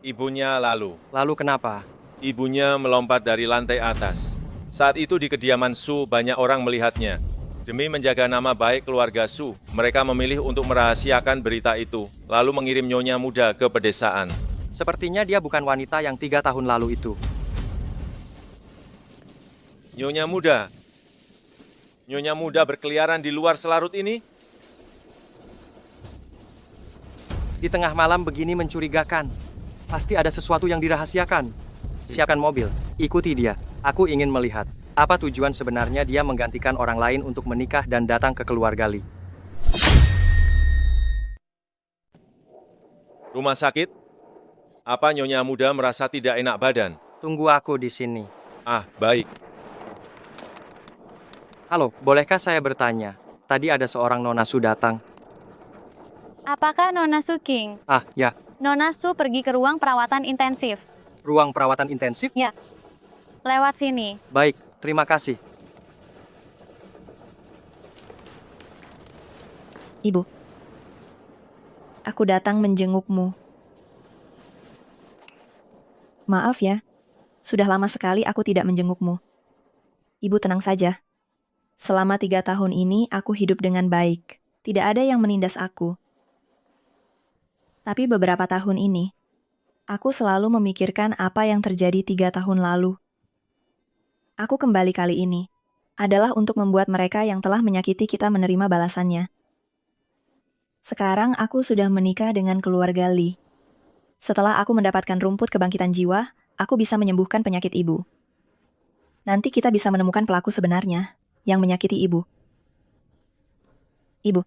ibunya lalu. Lalu kenapa? Ibunya melompat dari lantai atas. Saat itu di kediaman Su banyak orang melihatnya. Demi menjaga nama baik keluarga Su, mereka memilih untuk merahasiakan berita itu, lalu mengirim Nyonya Muda ke pedesaan. Sepertinya dia bukan wanita yang 3 tahun lalu itu. Nyonya Muda berkeliaran di luar selarut ini? Di tengah malam begini mencurigakan. Pasti ada sesuatu yang dirahasiakan. Siapkan mobil, ikuti dia. Aku ingin melihat, apa tujuan sebenarnya dia menggantikan orang lain untuk menikah dan datang ke keluarga Lee. Rumah sakit? Apa Nyonya Muda merasa tidak enak badan? Tunggu aku di sini. Ah, baik. Halo, bolehkah saya bertanya? Tadi ada seorang Nona Su datang. Apakah Nona Su King? Ah, ya. Nona Su pergi ke ruang perawatan intensif. Ruang perawatan intensif? Ya. Lewat sini. Baik, terima kasih. Ibu, aku datang menjengukmu. Maaf ya, sudah lama sekali aku tidak menjengukmu. Ibu tenang saja. Selama 3 tahun ini aku hidup dengan baik. Tidak ada yang menindas aku. Tapi beberapa tahun ini, aku selalu memikirkan apa yang terjadi 3 tahun lalu. Aku kembali kali ini adalah untuk membuat mereka yang telah menyakiti kita menerima balasannya. Sekarang aku sudah menikah dengan keluarga Lee. Setelah aku mendapatkan rumput kebangkitan jiwa, aku bisa menyembuhkan penyakit ibu. Nanti kita bisa menemukan pelaku sebenarnya yang menyakiti ibu. Ibu,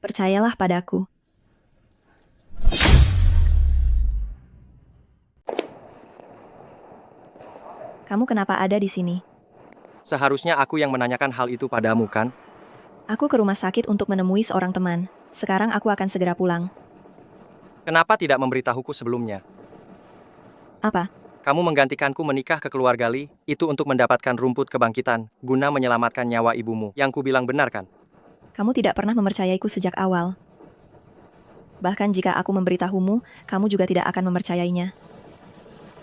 percayalah padaku. Kamu kenapa ada di sini? Seharusnya aku yang menanyakan hal itu padamu, kan? Aku ke rumah sakit untuk menemui seorang teman. Sekarang aku akan segera pulang. Kenapa tidak memberitahuku sebelumnya? Apa? Kamu menggantikanku menikah ke keluarga Lee, itu untuk mendapatkan rumput kebangkitan, guna menyelamatkan nyawa ibumu. Yang ku bilang benar, kan? Kamu tidak pernah mempercayaiku sejak awal. Bahkan jika aku memberitahumu, kamu juga tidak akan mempercayainya.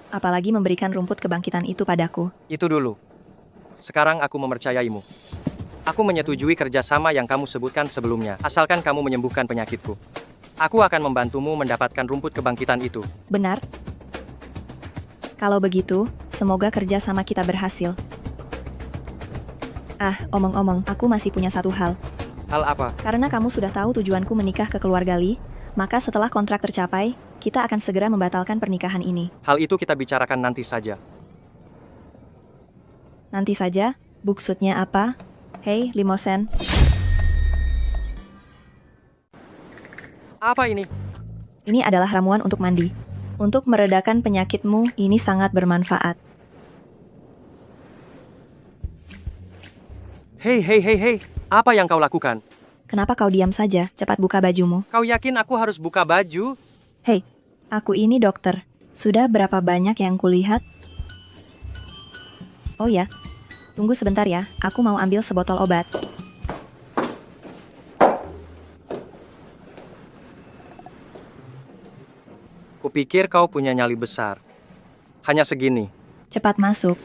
Apalagi memberikan rumput kebangkitan itu padaku. Itu dulu. Sekarang aku mempercayaimu. Aku menyetujui kerjasama yang kamu sebutkan sebelumnya, asalkan kamu menyembuhkan penyakitku. Aku akan membantumu mendapatkan rumput kebangkitan itu. Benar? Kalau begitu, semoga kerjasama kita berhasil. Ah, omong-omong, aku masih punya satu hal. Hal apa? Karena kamu sudah tahu tujuanku menikah ke keluarga Lee, maka setelah kontrak tercapai, kita akan segera membatalkan pernikahan ini. Hal itu kita bicarakan nanti saja. Nanti saja? Maksudnya apa? Hei, Limosen. Apa ini? Ini adalah ramuan untuk mandi. Untuk meredakan penyakitmu, ini sangat bermanfaat. Hei, hei, hei, hei. Apa yang kau lakukan? Kenapa kau diam saja? Cepat buka bajumu. Kau yakin aku harus buka baju? Hei, aku ini dokter. Sudah berapa banyak yang kulihat? Oh ya, tunggu sebentar ya. Aku mau ambil sebotol obat. Kupikir kau punya nyali besar. Hanya segini. Cepat masuk.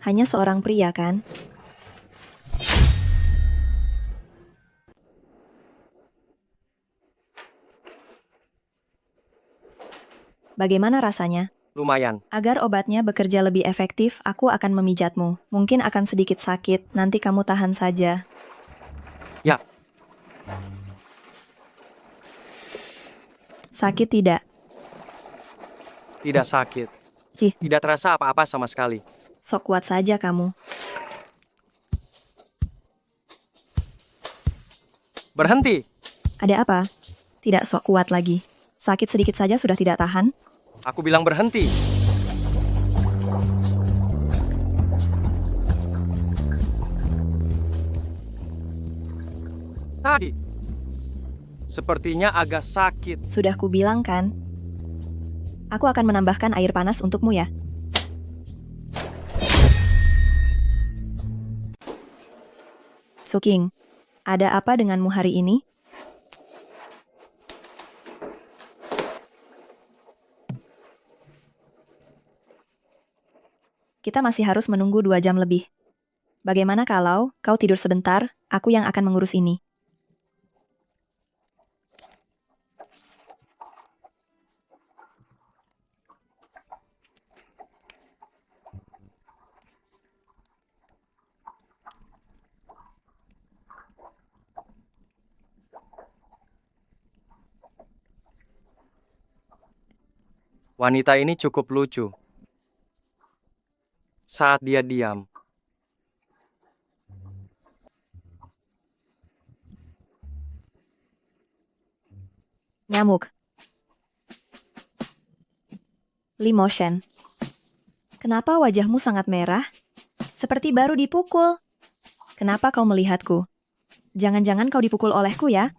Hanya seorang pria, kan? Bagaimana rasanya? Lumayan. Agar obatnya bekerja lebih efektif, aku akan memijatmu. Mungkin akan sedikit sakit, nanti kamu tahan saja. Ya. Sakit tidak? Tidak sakit. Cih. Tidak terasa apa-apa sama sekali. Sok kuat saja kamu. Berhenti! Ada apa? Tidak sok kuat lagi. Sakit sedikit saja sudah tidak tahan? Aku bilang berhenti. Tadi. Sepertinya agak sakit. Sudah kubilang kan? Aku akan menambahkan air panas untukmu ya. Suking, ada apa denganmu hari ini? Kita masih harus menunggu 2 jam lebih. Bagaimana kalau kau tidur sebentar, aku yang akan mengurus ini. Wanita ini cukup lucu. Saat dia diam. Nyamuk. Limo Shen. Kenapa wajahmu sangat merah? Seperti baru dipukul. Kenapa kau melihatku? Jangan-jangan kau dipukul olehku ya?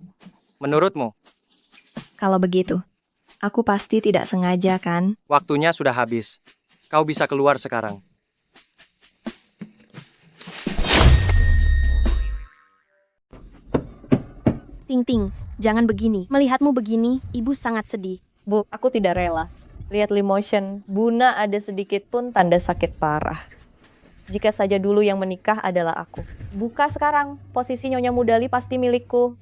Menurutmu, Kalau begitu, aku pasti tidak sengaja kan? waktunya sudah habis. Kau bisa keluar sekarang. Ting, jangan begini. Melihatmu begini, ibu sangat sedih. Bu, aku tidak rela. Lihat Limotion, Buna ada sedikit pun tanda sakit parah. Jika saja dulu yang menikah adalah aku. Buka sekarang, posisi Nyonya Mudali pasti milikku.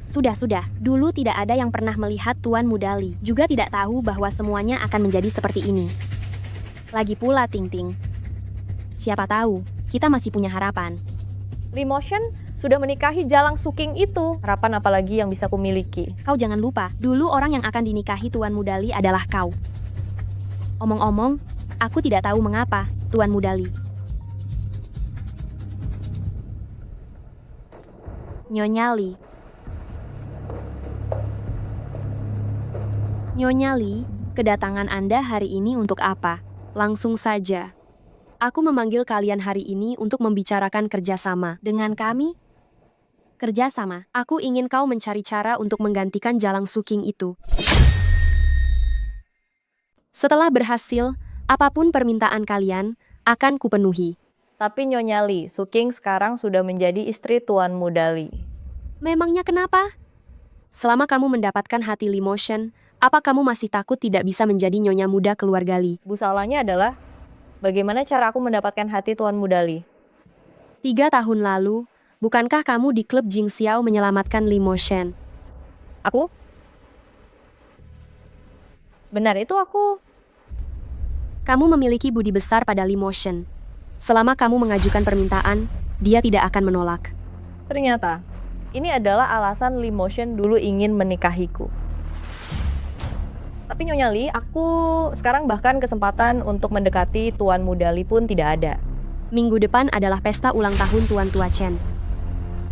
Sudah. Dulu tidak ada yang pernah melihat Tuan Mudali. Juga tidak tahu bahwa semuanya akan menjadi seperti ini. Lagi pula, Ting. Siapa tahu, kita masih punya harapan. Limotion sudah menikahi Jalang Suking itu. Harapan apalagi yang bisa kumiliki? Kau jangan lupa, dulu orang yang akan dinikahi Tuan Mudali adalah kau. Omong-omong, aku tidak tahu mengapa, Tuan Mudali. Nyonya Li, kedatangan Anda hari ini untuk apa? Langsung saja. Aku memanggil kalian hari ini untuk membicarakan kerjasama dengan kami. Kerjasama, aku ingin kau mencari cara untuk menggantikan Jalang Suking itu. Setelah berhasil, apapun permintaan kalian, akan kupenuhi. Tapi Nyonya Li, Suking sekarang sudah menjadi istri Tuan Mudali. Memangnya kenapa? Selama kamu mendapatkan hati Limotion, apa kamu masih takut tidak bisa menjadi nyonya muda keluarga Li? Bu, salahnya adalah bagaimana cara aku mendapatkan hati Tuan Mudali? 3 tahun lalu, bukankah kamu di klub Jing Xiao menyelamatkan Limotion? Aku? Benar, itu aku. Kamu memiliki budi besar pada Limotion. Selama kamu mengajukan permintaan, dia tidak akan menolak. Ternyata, ini adalah alasan Limotion dulu ingin menikahiku. Tapi Nyonya Li, aku sekarang bahkan kesempatan untuk mendekati Tuan Mudali pun tidak ada. Minggu depan adalah pesta ulang tahun Tuan Tua Chen.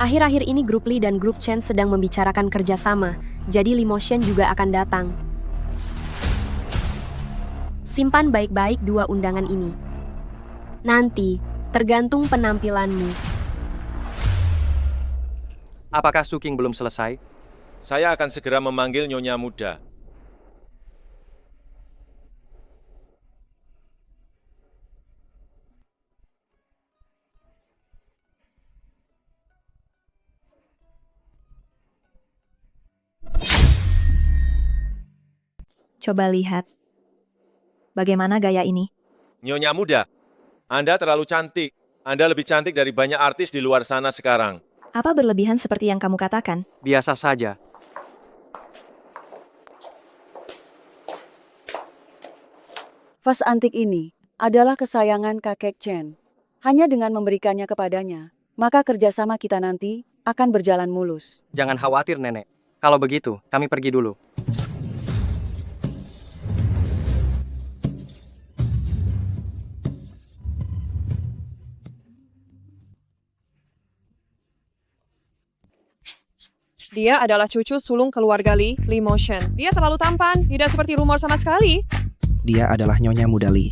Akhir-akhir ini grup Li dan grup Chen sedang membicarakan kerjasama, jadi Limotion juga akan datang. Simpan baik-baik 2 undangan ini. Nanti, tergantung penampilanmu. Apakah Suking belum selesai? Saya akan segera memanggil Nyonya Muda. Coba lihat. Bagaimana gaya ini? Nyonya Muda, Anda terlalu cantik. Anda lebih cantik dari banyak artis di luar sana sekarang. Apa berlebihan seperti yang kamu katakan? Biasa saja. Vas antik ini adalah kesayangan kakek Chen. Hanya dengan memberikannya kepadanya, maka kerjasama kita nanti akan berjalan mulus. Jangan khawatir, Nenek. Kalau begitu, kami pergi dulu. Dia adalah cucu sulung keluarga Li, Limotion. Dia terlalu tampan, tidak seperti rumor sama sekali. Dia adalah Nyonya Mudali.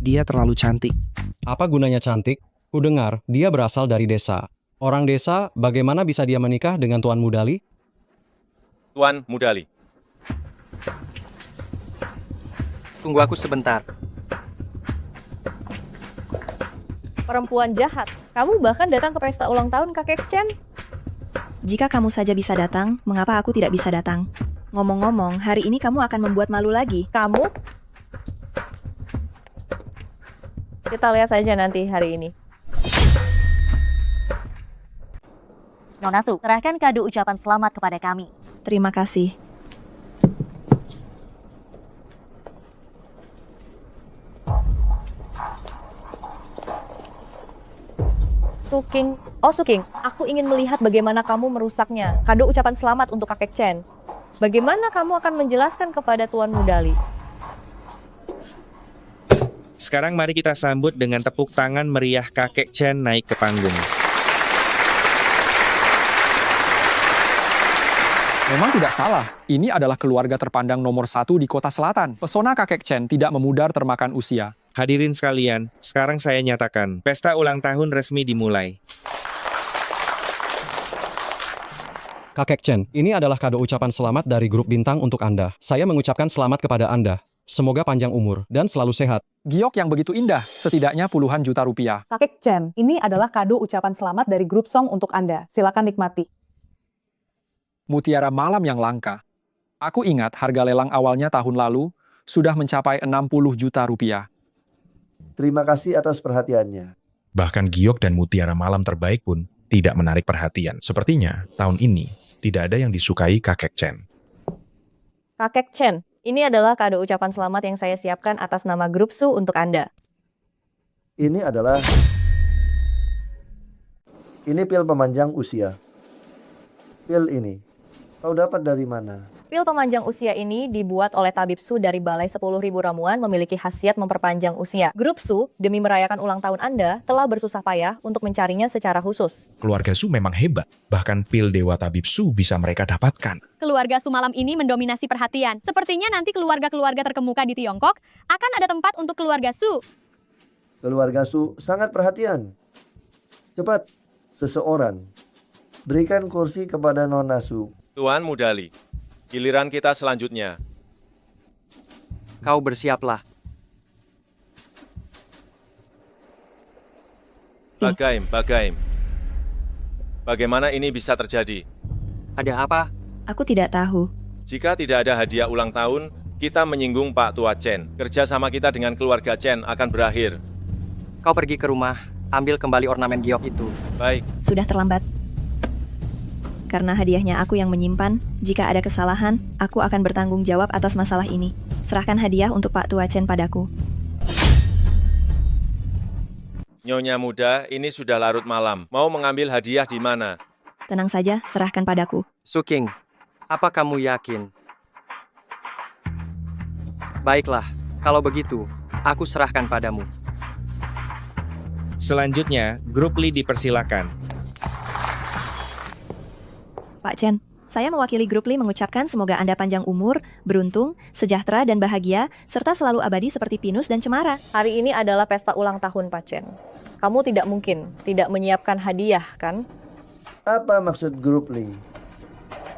Dia terlalu cantik. Apa gunanya cantik? Kudengar, dia berasal dari desa. Orang desa, bagaimana bisa dia menikah dengan Tuan Mudali? Tuan Mudali. Tunggu aku sebentar. Perempuan jahat, kamu bahkan datang ke pesta ulang tahun kakek Chen. Jika kamu saja bisa datang, mengapa aku tidak bisa datang? Ngomong-ngomong, hari ini kamu akan membuat malu lagi. Kamu? Kita lihat saja nanti hari ini. Nona Su, serahkan kado ucapan selamat kepada kami. Terima kasih. Suking, oh Suking, aku ingin melihat bagaimana kamu merusaknya. Kado ucapan selamat untuk kakek Chen. Bagaimana kamu akan menjelaskan kepada Tuan Mudali? Sekarang mari kita sambut dengan tepuk tangan meriah kakek Chen naik ke panggung. Memang tidak salah, ini adalah keluarga terpandang nomor 1 di kota selatan. Pesona kakek Chen tidak memudar termakan usia. Hadirin sekalian, sekarang saya nyatakan, pesta ulang tahun resmi dimulai. Kakek Chen, ini adalah kado ucapan selamat dari grup Bintang untuk Anda. Saya mengucapkan selamat kepada Anda. Semoga panjang umur dan selalu sehat. Giok yang begitu indah, setidaknya puluhan juta rupiah. Kakek Chen, ini adalah kado ucapan selamat dari grup Song untuk Anda. Silakan nikmati. Mutiara malam yang langka. Aku ingat harga lelang awalnya tahun lalu sudah mencapai 60 juta rupiah. Terima kasih atas perhatiannya. Bahkan giok dan mutiara malam terbaik pun tidak menarik perhatian. Sepertinya tahun ini tidak ada yang disukai kakek Chen. Kakek Chen, ini adalah kado ucapan selamat yang saya siapkan atas nama grup Su untuk Anda. Ini pil pemanjang usia. Pil ini, kau dapat dari mana? Pil pemanjang usia ini dibuat oleh tabib Su dari Balai 10.000 Ramuan memiliki khasiat memperpanjang usia. Grup Su, demi merayakan ulang tahun Anda, telah bersusah payah untuk mencarinya secara khusus. Keluarga Su memang hebat. Bahkan pil Dewa Tabib Su bisa mereka dapatkan. Keluarga Su malam ini mendominasi perhatian. Sepertinya nanti keluarga-keluarga terkemuka di Tiongkok akan ada tempat untuk keluarga Su. Keluarga Su sangat perhatian. Cepat, seseorang, berikan kursi kepada Nona Su. Tuan Mudali, giliran kita selanjutnya. Kau bersiaplah. Bagaimana ini bisa terjadi? Ada apa? Aku tidak tahu. Jika tidak ada hadiah ulang tahun, kita menyinggung Pak Tua Chen. Kerja sama kita dengan keluarga Chen akan berakhir. Kau pergi ke rumah, ambil kembali ornamen giok itu. Baik. Sudah terlambat. Karena hadiahnya aku yang menyimpan, jika ada kesalahan, aku akan bertanggung jawab atas masalah ini. Serahkan hadiah untuk Pak Tua Chen padaku. Nyonya muda, ini sudah larut malam. Mau mengambil hadiah di mana? Tenang saja, serahkan padaku. Su King, apa kamu yakin? Baiklah, kalau begitu, aku serahkan padamu. Selanjutnya, grup Li dipersilakan. Pak Chen, saya mewakili grup Li mengucapkan semoga Anda panjang umur, beruntung, sejahtera dan bahagia, serta selalu abadi seperti pinus dan cemara. Hari ini adalah pesta ulang tahun Pak Chen. Kamu tidak mungkin tidak menyiapkan hadiah, kan? Apa maksud grup Li?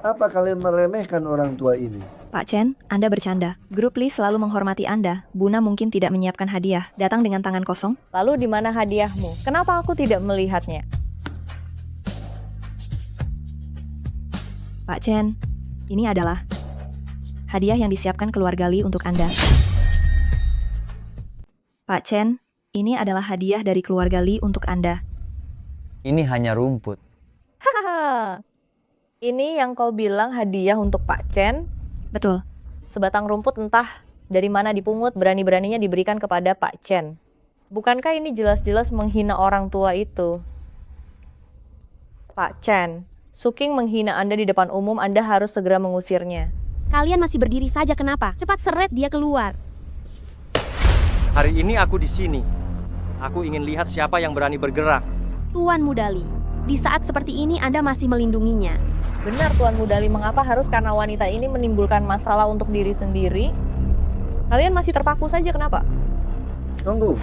Apa kalian meremehkan orang tua ini? Pak Chen, Anda bercanda. Grup Li selalu menghormati Anda. Buna mungkin tidak menyiapkan hadiah, datang dengan tangan kosong. Lalu di mana hadiahmu? Kenapa aku tidak melihatnya? Pak Chen, ini adalah hadiah yang disiapkan keluarga Li untuk Anda. Pak Chen, ini adalah hadiah dari keluarga Li untuk Anda. Ini hanya rumput. Hahaha. Ini yang kau bilang hadiah untuk Pak Chen? Betul. Sebatang rumput entah dari mana dipungut, berani-beraninya diberikan kepada Pak Chen. Bukankah ini jelas-jelas menghina orang tua itu? Pak Chen, Su King menghina Anda di depan umum, Anda harus segera mengusirnya. Kalian masih berdiri saja kenapa? Cepat seret dia keluar. Hari ini aku di sini. Aku ingin lihat siapa yang berani bergerak. Tuan Mudali, di saat seperti ini Anda masih melindunginya. Benar Tuan Mudali, mengapa harus karena wanita ini menimbulkan masalah untuk diri sendiri? Kalian masih terpaku saja, kenapa? Tunggu.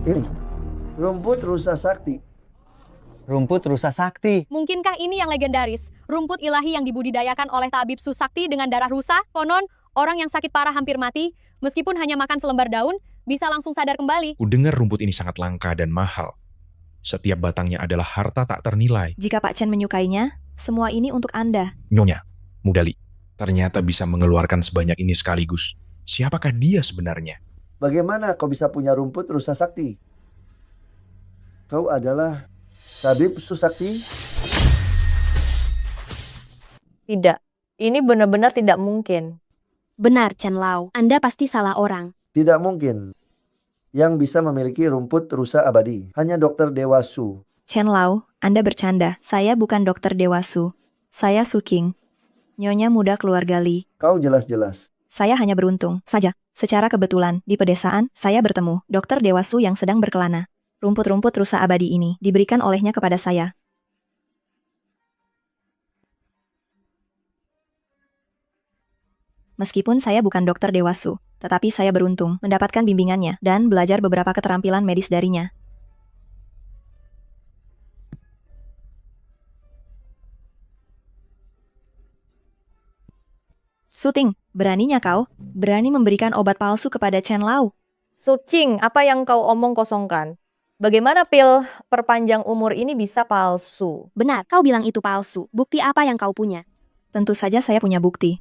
Ini, rumput rusa sakti. Rumput rusa sakti. Mungkinkah ini yang legendaris? Rumput ilahi yang dibudidayakan oleh tabib Su Sakti dengan darah rusa? Konon, orang yang sakit parah hampir mati, meskipun hanya makan selembar daun, bisa langsung sadar kembali. Kudengar rumput ini sangat langka dan mahal. Setiap batangnya adalah harta tak ternilai. Jika Pak Chen menyukainya, semua ini untuk Anda. Nyonya, Mudali, ternyata bisa mengeluarkan sebanyak ini sekaligus. Siapakah dia sebenarnya? Bagaimana kau bisa punya rumput rusa sakti? Kau adalah tabib Su Sakti? Tidak, ini benar-benar tidak mungkin. Benar, Chen Lao. Anda pasti salah orang. Tidak mungkin. Yang bisa memiliki rumput rusa abadi hanya Dokter Dewa Su. Chen Lao, Anda bercanda. Saya bukan Dokter Dewa Su. Saya Su King. Nyonya muda keluarga Li. Kau jelas-jelas. Saya hanya beruntung saja. Secara kebetulan, di pedesaan, saya bertemu Dokter Dewa Su yang sedang berkelana. Rumput-rumput rusa abadi ini diberikan olehnya kepada saya. Meskipun saya bukan dokter Dewa Su, tetapi saya beruntung mendapatkan bimbingannya dan belajar beberapa keterampilan medis darinya. Suting, beraninya kau? Berani memberikan obat palsu kepada Chen Lao? Sucing, apa yang kau omong kosongkan? Bagaimana pil perpanjang umur ini bisa palsu? Benar, kau bilang itu palsu. Bukti apa yang kau punya? Tentu saja saya punya bukti.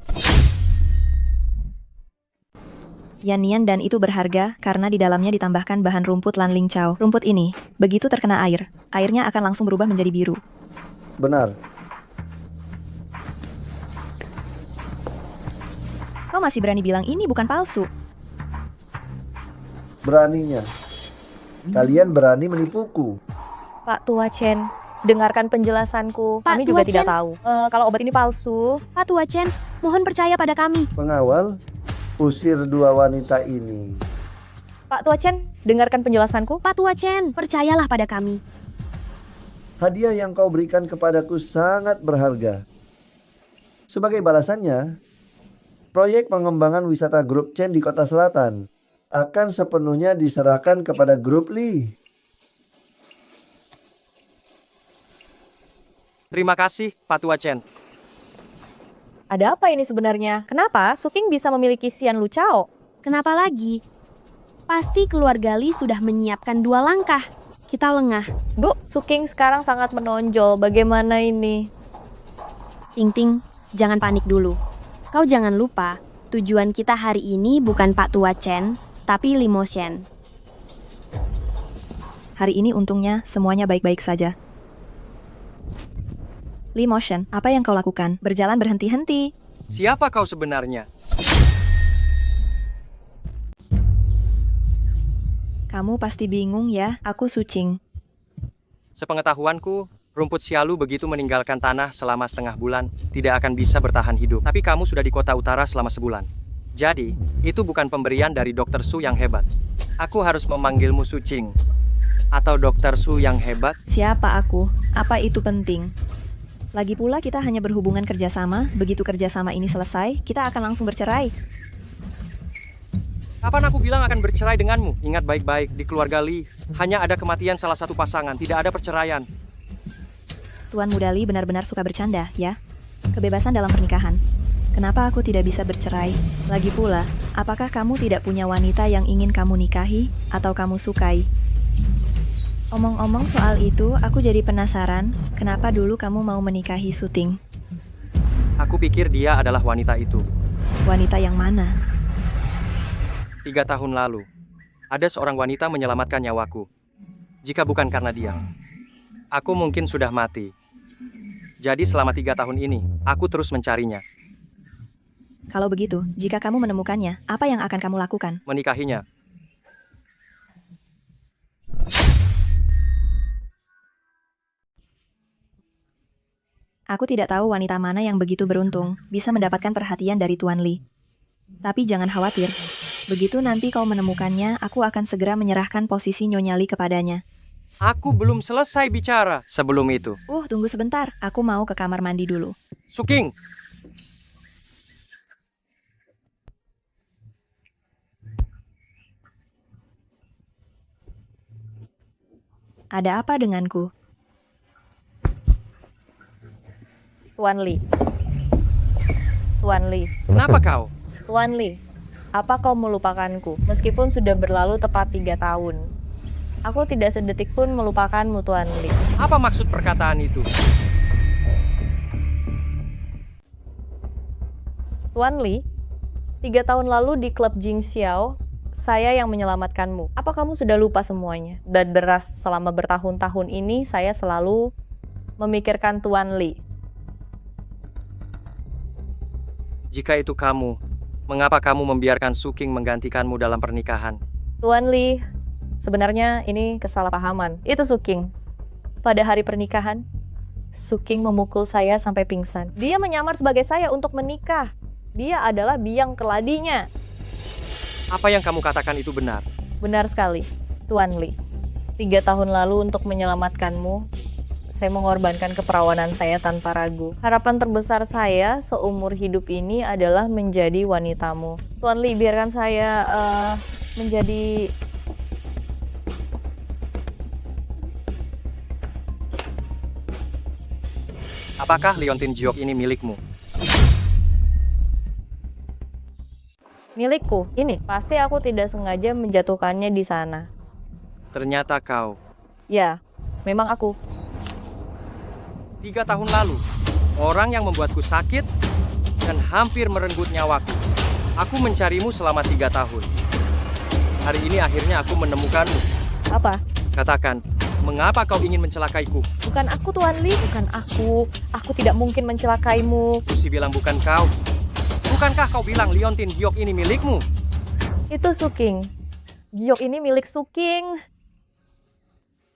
Yan dan itu berharga karena di dalamnya ditambahkan bahan rumput Lan Ling Chow. Rumput ini, begitu terkena air, airnya akan langsung berubah menjadi biru. Benar. Kau masih berani bilang ini bukan palsu? Beraninya. Kalian berani menipuku. Pak Tua Chen, dengarkan penjelasanku. Pak Kami juga Tua tidak Chen. tahu. Kalau obat ini palsu. Pak Tua Chen, mohon percaya pada kami. Pengawal, usir dua wanita ini. Pak Tua Chen, dengarkan penjelasanku. Pak Tua Chen, percayalah pada kami. Hadiah yang kau berikan kepadaku sangat berharga. Sebagai balasannya, proyek pengembangan wisata grup Chen di Kota Selatan akan sepenuhnya diserahkan kepada grup Li. Terima kasih, Pak Tua Chen. Ada apa ini sebenarnya? Kenapa Suking bisa memiliki Xian Lu Chao? Kenapa lagi? Pasti keluarga Li sudah menyiapkan 2 langkah. Kita lengah. Bu, Suking sekarang sangat menonjol. Bagaimana ini? Ting Ting, jangan panik dulu. Kau jangan lupa, tujuan kita hari ini bukan Pak Tua Chen, tapi Li Moshen. Hari ini untungnya semuanya baik-baik saja. Li Moshen, apa yang kau lakukan? Berjalan berhenti-henti. Siapa kau sebenarnya? Kamu pasti bingung ya, aku Sucing. Sepengetahuanku, rumput Xialu begitu meninggalkan tanah selama setengah bulan, tidak akan bisa bertahan hidup. Tapi kamu sudah di kota utara selama sebulan. Jadi, itu bukan pemberian dari Dr. Su yang hebat. Aku harus memanggilmu Sucing. Atau Dr. Su yang hebat? Siapa aku? Apa itu penting? Lagi pula kita hanya berhubungan kerjasama, begitu kerjasama ini selesai, kita akan langsung bercerai. Kapan aku bilang akan bercerai denganmu? Ingat baik-baik, di keluarga Li, hanya ada kematian salah satu pasangan, tidak ada perceraian. Tuan Muda Li benar-benar suka bercanda, ya? Kebebasan dalam pernikahan. Kenapa aku tidak bisa bercerai? Lagi pula, apakah kamu tidak punya wanita yang ingin kamu nikahi atau kamu sukai? Omong-omong soal itu, aku jadi penasaran, kenapa dulu kamu mau menikahi Suting? Aku pikir dia adalah wanita itu. Wanita yang mana? 3 tahun lalu, ada seorang wanita menyelamatkan nyawaku. Jika bukan karena dia, aku mungkin sudah mati. Jadi selama 3 tahun ini, aku terus mencarinya. Kalau begitu, jika kamu menemukannya, apa yang akan kamu lakukan? Menikahinya. Aku tidak tahu wanita mana yang begitu beruntung, bisa mendapatkan perhatian dari Tuan Li. Tapi jangan khawatir, begitu nanti kau menemukannya, aku akan segera menyerahkan posisi Nyonya Li kepadanya. Aku belum selesai bicara sebelum itu. Tunggu sebentar, aku mau ke kamar mandi dulu. Suking! Ada apa denganku? Tuan Li. Tuan Li. Kenapa kau? Tuan Li, apa kau melupakanku? Meskipun sudah berlalu tepat 3 tahun. Aku tidak sedetik pun melupakanmu, Tuan Li. Apa maksud perkataan itu? Tuan Li, 3 tahun lalu di klub Jing Xiao, saya yang menyelamatkanmu. Apa kamu sudah lupa semuanya? Dan beras selama bertahun-tahun ini, saya selalu memikirkan Tuan Li. Jika itu kamu, mengapa kamu membiarkan Suking menggantikanmu dalam pernikahan? Tuan Li, sebenarnya ini kesalahpahaman. Itu Suking. Pada hari pernikahan, Suking memukul saya sampai pingsan. Dia menyamar sebagai saya untuk menikah. Dia adalah biang keladinya. Apa yang kamu katakan itu benar? Benar sekali, Tuan Li. 3 tahun lalu untuk menyelamatkanmu, Saya mengorbankan keperawanan saya tanpa ragu. Harapan terbesar saya seumur hidup ini adalah menjadi wanitamu. Tuan Lee, biarkan saya menjadi... Apakah liontin giok ini milikmu? Milikku, ini. Pasti aku tidak sengaja menjatuhkannya di sana. Ternyata kau. Ya, memang aku. 3 tahun lalu, orang yang membuatku sakit dan hampir merenggut nyawaku. Aku mencarimu selama 3 tahun. Hari ini akhirnya aku menemukanmu. Apa? Katakan, mengapa kau ingin mencelakaiku? Bukan aku, Tuan Lee. Bukan aku. Aku tidak mungkin mencelakaimu. Lucy bilang bukan kau. Bukankah kau bilang liontin giok ini milikmu? Itu Suking. Giok ini milik Suking.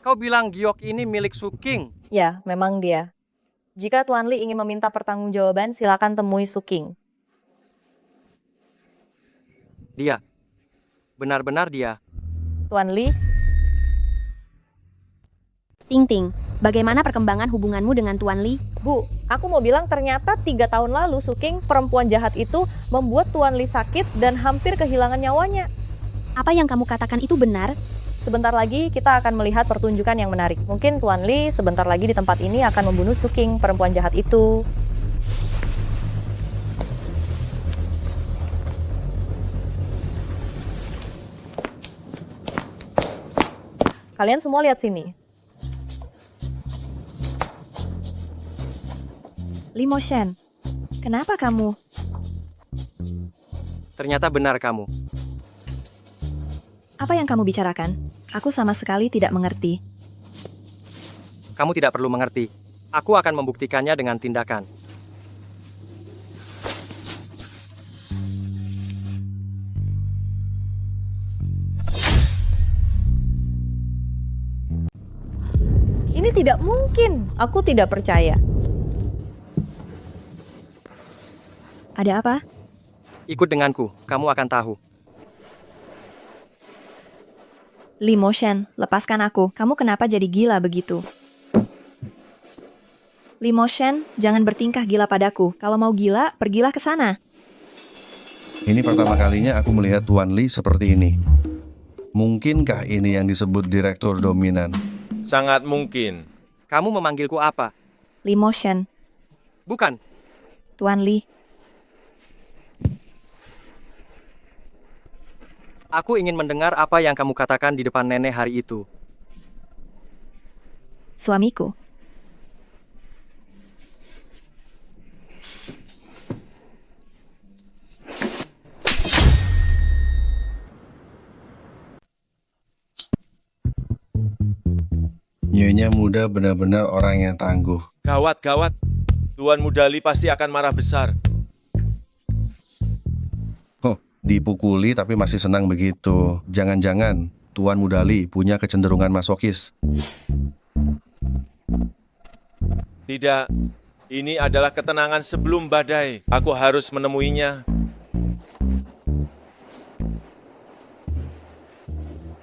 Kau bilang giok ini milik Suking? Ya, memang dia. Jika Tuan Lee ingin meminta pertanggungjawaban, silakan temui Suking. Dia. Benar-benar dia. Tuan Lee? Ting Ting, bagaimana perkembangan hubunganmu dengan Tuan Lee? Bu, aku mau bilang ternyata 3 tahun lalu Suking, perempuan jahat itu, membuat Tuan Lee sakit dan hampir kehilangan nyawanya. Apa yang kamu katakan itu benar? Sebentar lagi kita akan melihat pertunjukan yang menarik. Mungkin Tuan Lee sebentar lagi di tempat ini akan membunuh Suking, perempuan jahat itu. Kalian semua lihat sini. Limo Shen, kenapa kamu? Ternyata benar kamu. Apa yang kamu bicarakan? Aku sama sekali tidak mengerti. Kamu tidak perlu mengerti. Aku akan membuktikannya dengan tindakan. Ini tidak mungkin. Aku tidak percaya. Ada apa? Ikut denganku, kamu akan tahu. Limo Shen, lepaskan aku. Kamu kenapa jadi gila begitu? Limo Shen, jangan bertingkah gila padaku. Kalau mau gila, pergilah ke sana. Ini pertama kalinya aku melihat Tuan Lee seperti ini. Mungkinkah ini yang disebut direktur dominan? Sangat mungkin. Kamu memanggilku apa? Limo Shen. Bukan. Tuan Lee. Aku ingin mendengar apa yang kamu katakan di depan nenek hari itu. Suamiku. Nyonya muda benar-benar orang yang tangguh. Gawat, gawat. Tuan Mudali pasti akan marah besar. Dipukuli tapi masih senang begitu. Jangan-jangan Tuan Mudali punya kecenderungan masokis. Tidak, ini adalah ketenangan sebelum badai. Aku harus menemuinya.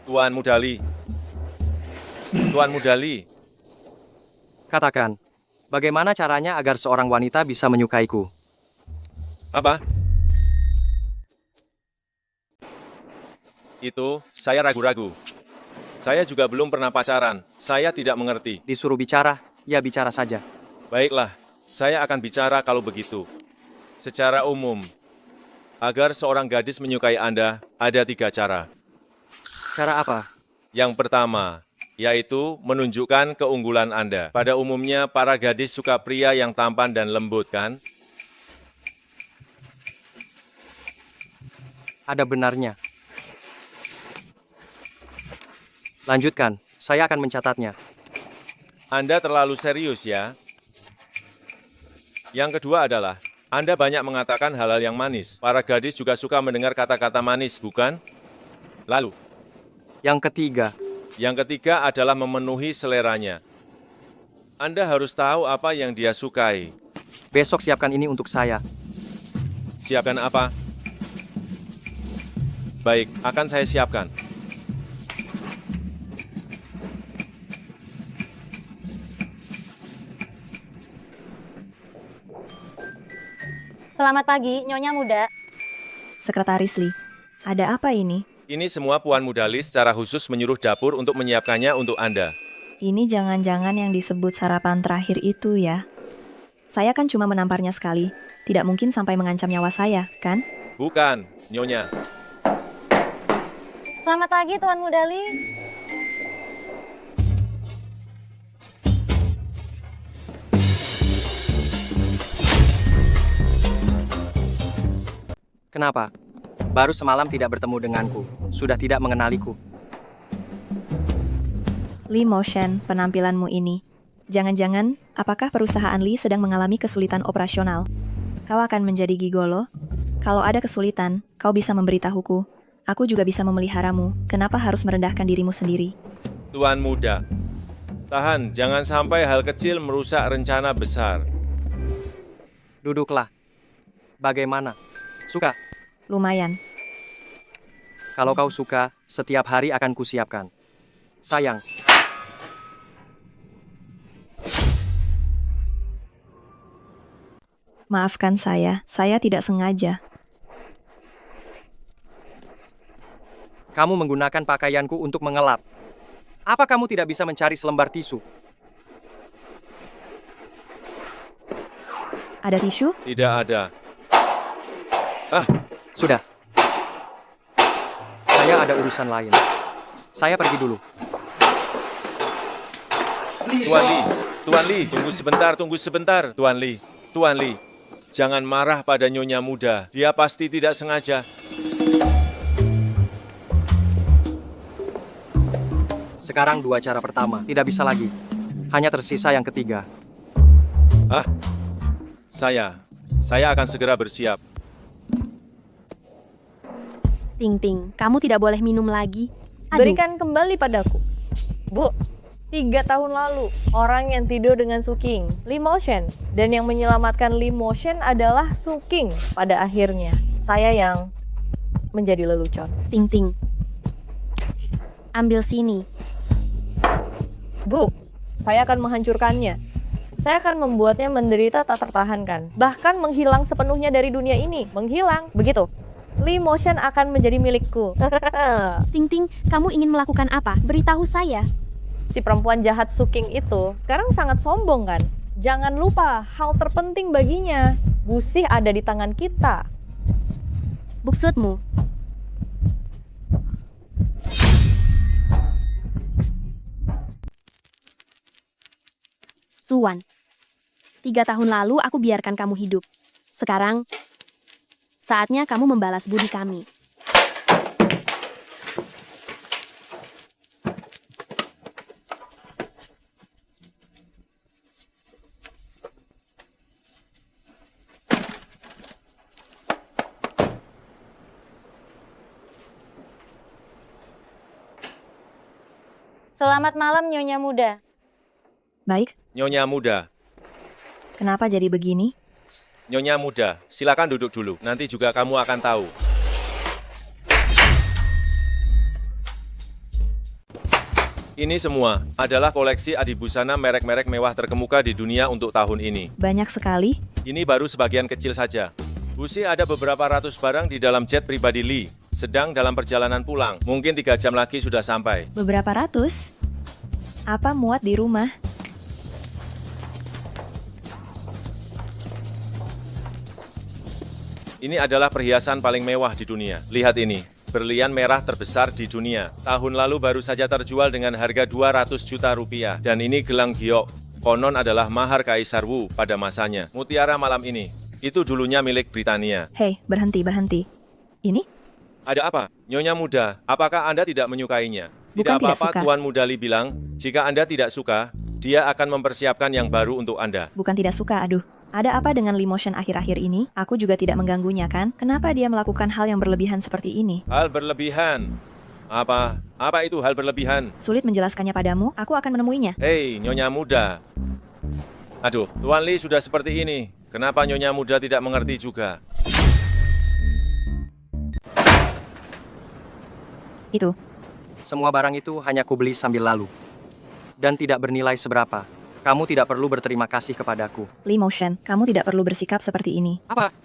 Tuan Mudali. Tuan Mudali. Katakan, bagaimana caranya agar seorang wanita bisa menyukaiku? Apa? Itu, saya ragu-ragu. Saya juga belum pernah pacaran. Saya tidak mengerti. Disuruh bicara, ya bicara saja. Baiklah, saya akan bicara kalau begitu. Secara umum, agar seorang gadis menyukai Anda, ada 3 cara. Cara apa? Yang pertama, yaitu menunjukkan keunggulan Anda. Pada umumnya, para gadis suka pria yang tampan dan lembut, kan? Ada benarnya. Lanjutkan, saya akan mencatatnya. Anda terlalu serius ya. Yang kedua adalah, Anda banyak mengatakan hal-hal yang manis. Para gadis juga suka mendengar kata-kata manis, bukan? Lalu? Yang ketiga. Yang ketiga adalah memenuhi seleranya. Anda harus tahu apa yang dia sukai. Besok siapkan ini untuk saya. Siapkan apa? Baik, akan saya siapkan. Selamat pagi, Nyonya Muda. Sekretaris Lee, ada apa ini? Ini semua Puan Muda Lee secara khusus menyuruh dapur untuk menyiapkannya untuk Anda. Ini jangan-jangan yang disebut sarapan terakhir itu ya? Saya kan cuma menamparnya sekali. Tidak mungkin sampai mengancam nyawa saya, kan? Bukan, Nyonya. Selamat pagi, Tuan Muda Lee. Kenapa? Baru semalam tidak bertemu denganku, sudah tidak mengenaliku. Lee Motion, penampilanmu ini. Jangan-jangan, apakah perusahaan Lee sedang mengalami kesulitan operasional? Kau akan menjadi gigolo? Kalau ada kesulitan, kau bisa memberitahuku. Aku juga bisa memeliharamu. Kenapa harus merendahkan dirimu sendiri? Tuan Muda, tahan, jangan sampai hal kecil merusak rencana besar. Duduklah. Bagaimana? Suka? Lumayan. Kalau kau suka, setiap hari akan kusiapkan. Sayang. Maafkan saya tidak sengaja. Kamu menggunakan pakaianku untuk mengelap. Apa kamu tidak bisa mencari selembar tisu? Ada tisu? Tidak ada. Sudah. Saya ada urusan lain. Saya pergi dulu. Tuan Lee, tunggu sebentar. Tuan Lee, jangan marah pada Nyonya Muda. Dia pasti tidak sengaja. Sekarang 2 cara pertama, tidak bisa lagi. Hanya tersisa yang ketiga. Saya akan segera bersiap. Ting Ting, kamu tidak boleh minum lagi. Aduh. Berikan kembali padaku. Bu, 3 tahun lalu, orang yang tidur dengan Su King, Lee Motion. Dan yang menyelamatkan Lee Motion adalah Su King pada akhirnya. Saya yang menjadi lelucon. Ting Ting, ambil sini. Bu, saya akan menghancurkannya. Saya akan membuatnya menderita tak tertahankan. Bahkan menghilang sepenuhnya dari dunia ini. Menghilang, begitu. Lee Motion akan menjadi milikku. Ting Ting, kamu ingin melakukan apa? Beritahu saya. Si perempuan jahat Su King itu sekarang sangat sombong kan? Jangan lupa, hal terpenting baginya, Busih ada di tangan kita. Maksudmu? Suwan, 3 tahun lalu aku biarkan kamu hidup. Sekarang, saatnya kamu membalas budi kami. Selamat malam, Nyonya Muda. Baik, Nyonya Muda, kenapa jadi begini? Nyonya Muda, silakan duduk dulu. Nanti juga kamu akan tahu. Ini semua adalah koleksi adibusana merek-merek mewah terkemuka di dunia untuk tahun ini. Banyak sekali. Ini baru sebagian kecil saja. Busih ada beberapa ratus barang di dalam jet pribadi Lee. Sedang dalam perjalanan pulang. Mungkin 3 jam lagi sudah sampai. Beberapa ratus? Apa muat di rumah? Ini adalah perhiasan paling mewah di dunia. Lihat ini, berlian merah terbesar di dunia. Tahun lalu baru saja terjual dengan harga 200 juta rupiah. Dan ini gelang giok. Konon adalah mahar Kaisar Wu pada masanya. Mutiara malam ini, itu dulunya milik Britania. Hei, berhenti. Ini? Ada apa? Nyonya Muda, apakah Anda tidak menyukainya? Bukan Tidak tidak apa-apa, suka. Tuan Muda Lee bilang, jika Anda tidak suka, dia akan mempersiapkan yang baru untuk Anda. Bukan tidak suka, aduh. Ada apa dengan Lee Motion akhir-akhir ini? Aku juga tidak mengganggunya kan? Kenapa dia melakukan hal yang berlebihan seperti ini? Hal berlebihan? Apa itu hal berlebihan? Sulit menjelaskannya padamu, aku akan menemuinya. Hei, Nyonya Muda. Aduh, Tuan Lee sudah seperti ini. Kenapa Nyonya Muda tidak mengerti juga? Itu. Semua barang itu hanya kubeli sambil lalu. Dan tidak bernilai seberapa. Kamu tidak perlu berterima kasih kepadaku. Lee Motion, kamu tidak perlu bersikap seperti ini. Apa?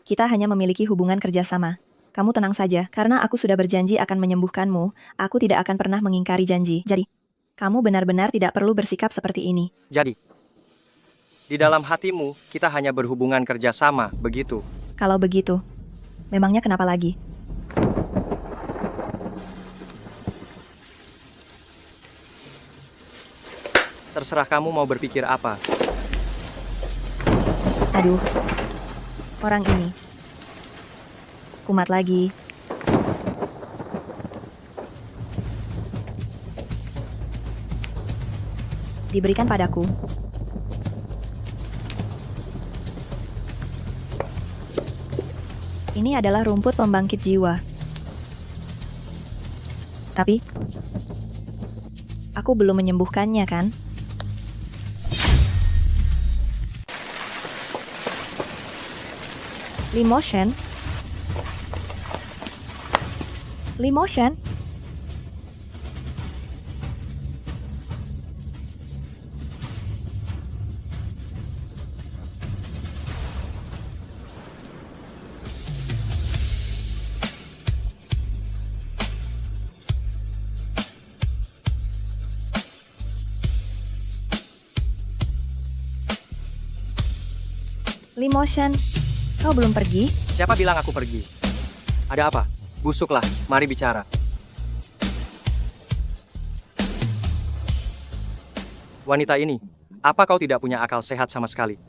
Kita hanya memiliki hubungan kerjasama. Kamu tenang saja, karena aku sudah berjanji akan menyembuhkanmu. Aku tidak akan pernah mengingkari janji. Jadi, kamu benar-benar tidak perlu bersikap seperti ini. Jadi, di dalam hatimu, kita hanya berhubungan kerjasama, begitu? Kalau begitu, memangnya kenapa lagi? Terserah kamu mau berpikir apa. Aduh, orang ini. Kumat lagi. Diberikan padaku. Ini adalah rumput pembangkit jiwa. Tapi, aku belum menyembuhkannya, kan? Limotion? Limotion? Limotion, kau belum pergi? Siapa bilang aku pergi? Ada apa? Busuklah, mari bicara. Wanita ini, apa kau tidak punya akal sehat sama sekali?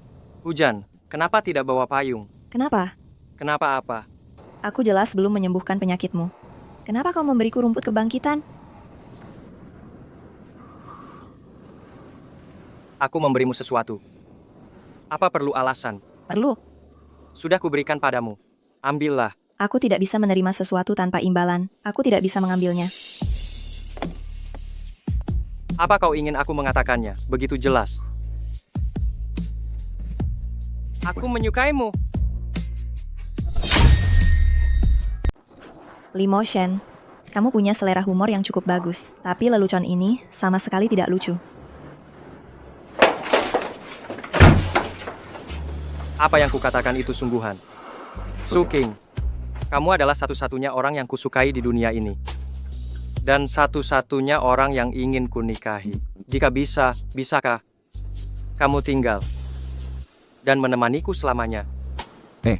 Hujan, kenapa tidak bawa payung? Kenapa? Kenapa apa? Aku jelas belum menyembuhkan penyakitmu. Kenapa kau memberiku rumput kebangkitan? Aku memberimu sesuatu. Apa perlu alasan? Perlu. Sudah kuberikan padamu. Ambillah. Aku tidak bisa menerima sesuatu tanpa imbalan. Aku tidak bisa mengambilnya. Apa kau ingin aku mengatakannya? Begitu jelas. Aku menyukaimu. Limotion, kamu punya selera humor yang cukup bagus. Tapi lelucon ini sama sekali tidak lucu. Apa yang kukatakan itu sungguhan. Suking, kamu adalah satu-satunya orang yang kusukai di dunia ini. Dan satu-satunya orang yang ingin kunikahi. Jika bisa, bisakah kamu tinggal dan menemaniku selamanya?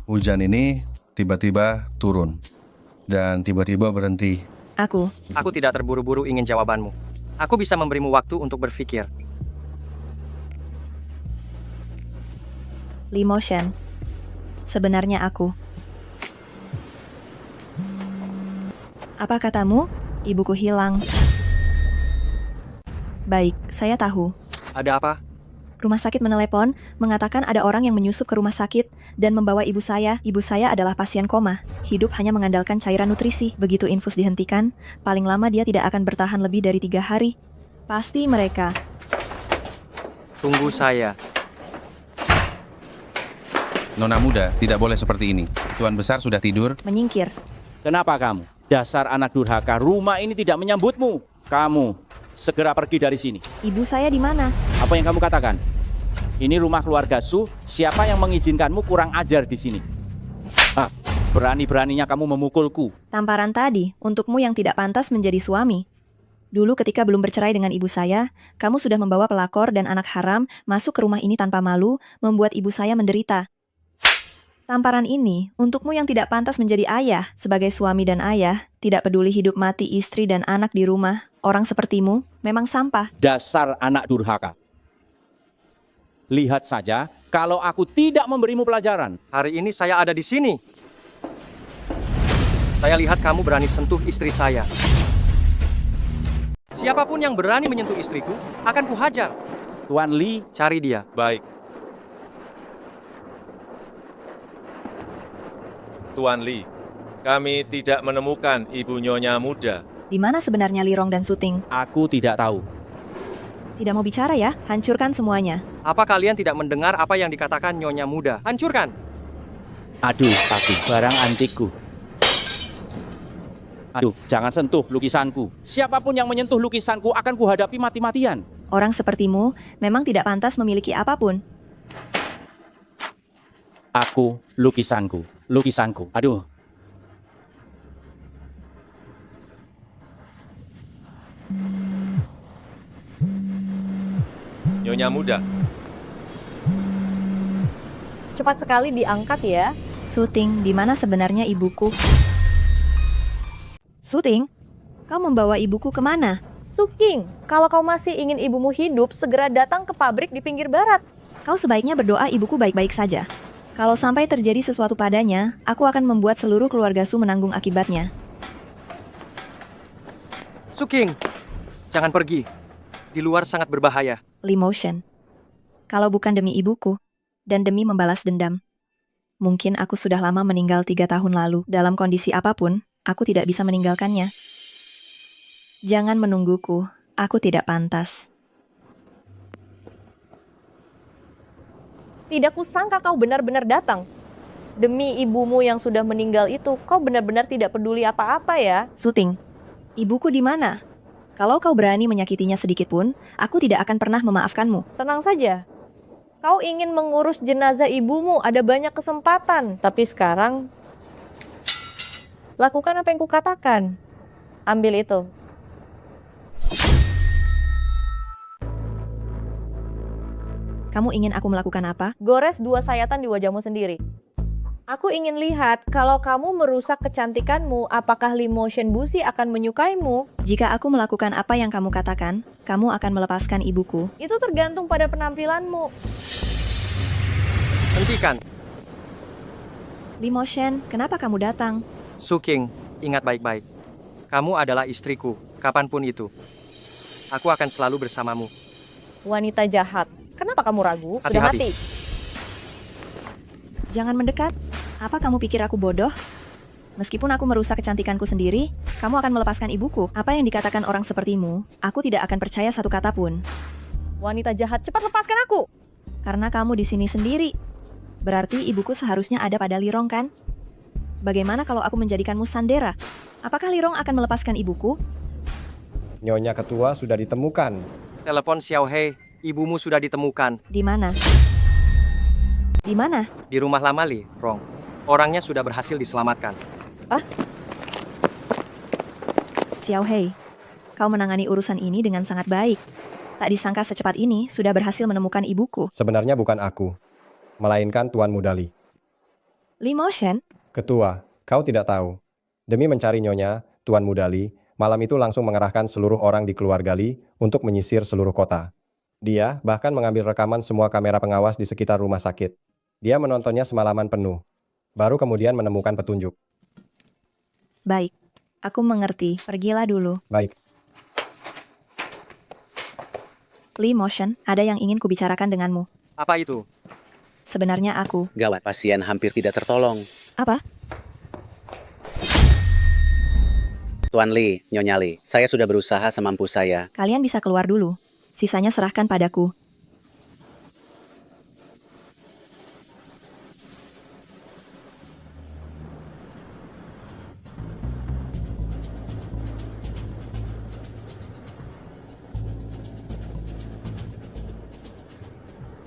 Hujan ini tiba-tiba turun dan tiba-tiba berhenti. Aku tidak terburu-buru ingin jawabanmu. Aku bisa memberimu waktu untuk berpikir. Limotion, sebenarnya aku. Apa katamu? Ibuku hilang. Baik, saya tahu. Ada apa? Rumah sakit menelepon, mengatakan ada orang yang menyusup ke rumah sakit dan membawa ibu saya. Ibu saya adalah pasien koma. Hidup hanya mengandalkan cairan nutrisi. Begitu infus dihentikan, paling lama dia tidak akan bertahan lebih dari 3 hari. Pasti mereka. Tunggu saya. Nona muda, tidak boleh seperti ini. Tuan besar sudah tidur. Menyingkir. Kenapa kamu? Dasar anak durhaka, rumah ini tidak menyambutmu. Kamu, segera pergi dari sini. Ibu saya di mana? Apa yang kamu katakan? Ini rumah keluarga Su, siapa yang mengizinkanmu kurang ajar di sini? Berani-beraninya kamu memukulku. Tamparan tadi, untukmu yang tidak pantas menjadi suami. Dulu ketika belum bercerai dengan ibu saya, kamu sudah membawa pelakor dan anak haram masuk ke rumah ini tanpa malu, membuat ibu saya menderita. Tamparan ini, untukmu yang tidak pantas menjadi ayah. Sebagai suami dan ayah, tidak peduli hidup mati istri dan anak di rumah, orang sepertimu memang sampah. Dasar anak durhaka. Lihat saja, kalau aku tidak memberimu pelajaran. Hari ini saya ada di sini. Saya lihat kamu berani sentuh istri saya. Siapapun yang berani menyentuh istriku, akan kuhajar. Tuan Li, cari dia. Baik. Tuan Li, kami tidak menemukan ibu Nyonya muda. Di mana sebenarnya Lirong dan Suting? Aku tidak tahu. Tidak mau bicara ya? Hancurkan semuanya. Apa kalian tidak mendengar apa yang dikatakan Nyonya muda? Hancurkan! Aduh, tapi barang antikku. Aduh, jangan sentuh lukisanku. Siapapun yang menyentuh lukisanku akan kuhadapi mati-matian. Orang sepertimu memang tidak pantas memiliki apapun. Lukisanku. Aduh. Nyonya muda, Cepat sekali diangkat ya. Suting, di mana sebenarnya ibuku? Suting, kau membawa ibuku kemana? Suking, kalau kau masih ingin ibumu hidup, segera datang ke pabrik di pinggir barat. Kau sebaiknya berdoa ibuku baik-baik saja. Kalau sampai terjadi sesuatu padanya, aku akan membuat seluruh keluarga Su menanggung akibatnya. Suking, jangan pergi. Di luar sangat berbahaya. Lee Motion. Kalau bukan demi ibuku, dan demi membalas dendam. Mungkin aku sudah lama meninggal 3 tahun lalu. Dalam kondisi apapun, aku tidak bisa meninggalkannya. Jangan menungguku, aku tidak pantas. Tidak kusangka kau benar-benar datang. Demi ibumu yang sudah meninggal itu, kau benar-benar tidak peduli apa-apa ya. Suting, ibuku di mana? Kalau kau berani menyakitinya sedikit pun, aku tidak akan pernah memaafkanmu. Tenang saja. Kau ingin mengurus jenazah ibumu, ada banyak kesempatan. Tapi sekarang, lakukan apa yang kukatakan. Ambil itu. Kamu ingin aku melakukan apa? Gores 2 sayatan di wajahmu sendiri. Aku ingin lihat kalau kamu merusak kecantikanmu, apakah Lee Motion Busi akan menyukaimu? Jika aku melakukan apa yang kamu katakan, kamu akan melepaskan ibuku. Itu tergantung pada penampilanmu. Hentikan. Lee Motion, kenapa kamu datang? Suking, ingat baik-baik. Kamu adalah istriku, kapanpun itu. Aku akan selalu bersamamu. Wanita jahat. Kenapa kamu ragu? Sudah Hati-hati. mati. Jangan mendekat. Apa kamu pikir aku bodoh? Meskipun aku merusak kecantikanku sendiri, kamu akan melepaskan ibuku. Apa yang dikatakan orang sepertimu, aku tidak akan percaya satu kata pun. Wanita jahat, cepat lepaskan aku. Karena kamu di sini sendiri. Berarti ibuku seharusnya ada pada Lirong kan? Bagaimana kalau aku menjadikanmu sandera? Apakah Lirong akan melepaskan ibuku? Nyonya Ketua sudah ditemukan. Telepon Xiao Hei, ibumu sudah ditemukan. Di mana? Di mana? Di rumah lama Li, Rong. Orangnya sudah berhasil diselamatkan. Xiao Hei, kau menangani urusan ini dengan sangat baik. Tak disangka secepat ini sudah berhasil menemukan ibuku. Sebenarnya bukan aku, melainkan Tuan Muda Li. Lee Motion? Ketua, kau tidak tahu. Demi mencari Nyonya, Tuan Muda Li, malam itu langsung mengerahkan seluruh orang di keluarga Li untuk menyisir seluruh kota. Dia bahkan mengambil rekaman semua kamera pengawas di sekitar rumah sakit. Dia menontonnya semalaman penuh. Baru kemudian menemukan petunjuk. Baik, aku mengerti. Pergilah dulu. Baik. Lee Motion, ada yang ingin kubicarakan denganmu. Apa itu? Sebenarnya aku. Gawat, pasien hampir tidak tertolong. Apa? Tuan Li, Nyonya Li, saya sudah berusaha semampu saya. Kalian bisa keluar dulu. Sisanya serahkan padaku.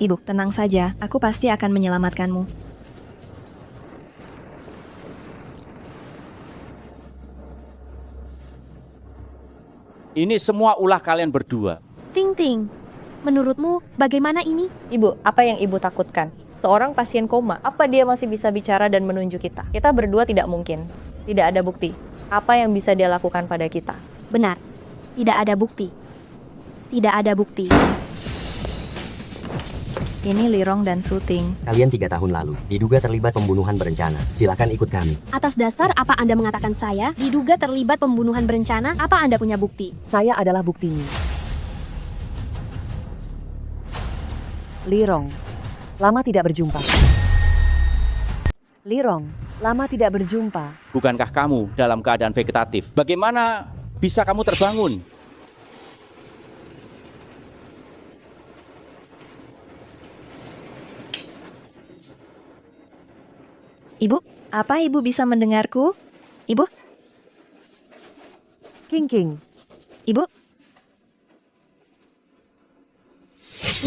Ibu, tenang saja. Aku pasti akan menyelamatkanmu. Ini semua ulah kalian berdua. Ting Ting, menurutmu bagaimana ini? Ibu, apa yang ibu takutkan? Seorang pasien koma, apa dia masih bisa bicara dan menunjuk kita? Kita berdua tidak mungkin. Tidak ada bukti. Apa yang bisa dia lakukan pada kita? Benar, tidak ada bukti. Tidak ada bukti. Ini Lirong dan Suting. Kalian 3 tahun lalu diduga terlibat pembunuhan berencana. Silakan ikut kami. Atas dasar apa Anda mengatakan saya diduga terlibat pembunuhan berencana? Apa Anda punya bukti? Saya adalah buktinya. Lirong, lama tidak berjumpa. Lirong, lama tidak berjumpa. Bukankah kamu dalam keadaan vegetatif? Bagaimana bisa kamu terbangun? Ibu, apa ibu bisa mendengarku? Ibu? King. Ibu?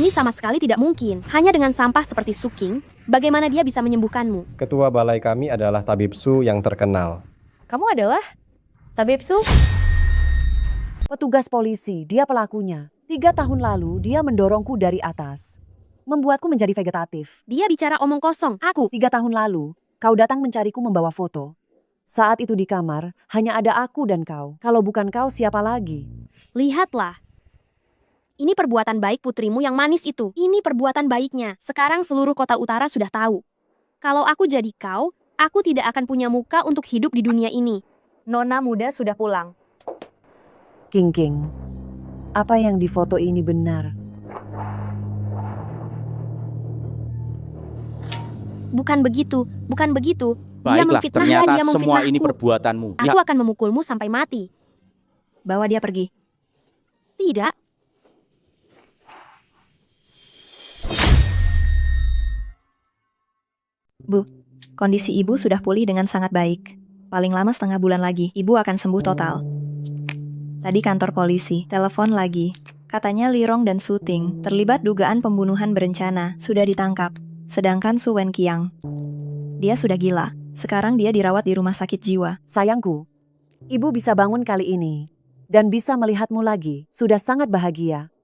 Ini Ini sama sekali tidak mungkin. Hanya dengan sampah seperti Suking, bagaimana dia bisa menyembuhkanmu? Ketua balai kami adalah Tabib Su yang terkenal. Kamu adalah Tabib Su? Petugas polisi, dia pelakunya. 3 tahun lalu, dia mendorongku dari atas. Membuatku menjadi vegetatif. Dia bicara omong kosong. Aku. 3 tahun lalu, kau datang mencariku membawa foto. Saat itu di kamar, hanya ada aku dan kau. Kalau bukan kau, siapa lagi? Lihatlah. Ini perbuatan baik putrimu yang manis itu. Ini perbuatan baiknya. Sekarang seluruh kota utara sudah tahu. Kalau aku jadi kau, aku tidak akan punya muka untuk hidup di dunia ini. Nona muda sudah pulang. King, apa yang di foto ini benar? Bukan begitu, bukan begitu. Dia Baiklah, memfitnahlah, ternyata dia semua ini memfitnahku. perbuatanmu. Aku akan memukulmu sampai mati. Bawa dia pergi. Tidak. Bu, kondisi ibu sudah pulih dengan sangat baik. Paling lama setengah bulan lagi, ibu akan sembuh total. Tadi kantor polisi, telepon lagi. Katanya Lirong dan Suting terlibat dugaan pembunuhan berencana, sudah ditangkap. Sedangkan Su Wenqiang, dia sudah gila. Sekarang dia dirawat di rumah sakit jiwa. Sayangku, ibu bisa bangun kali ini. Dan bisa melihatmu lagi, sudah sangat bahagia.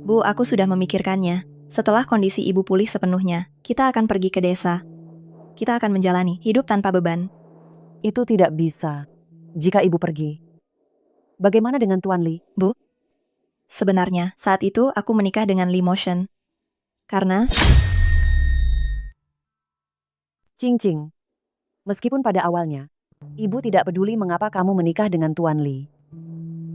Bu, aku sudah memikirkannya. Setelah kondisi ibu pulih sepenuhnya, kita akan pergi ke desa. Kita akan menjalani hidup tanpa beban. Itu tidak bisa, jika ibu pergi. Bagaimana dengan Tuan Li? Bu, sebenarnya saat itu aku menikah dengan Li Motion. Karena... Cing, meskipun pada awalnya, ibu tidak peduli mengapa kamu menikah dengan Tuan Li.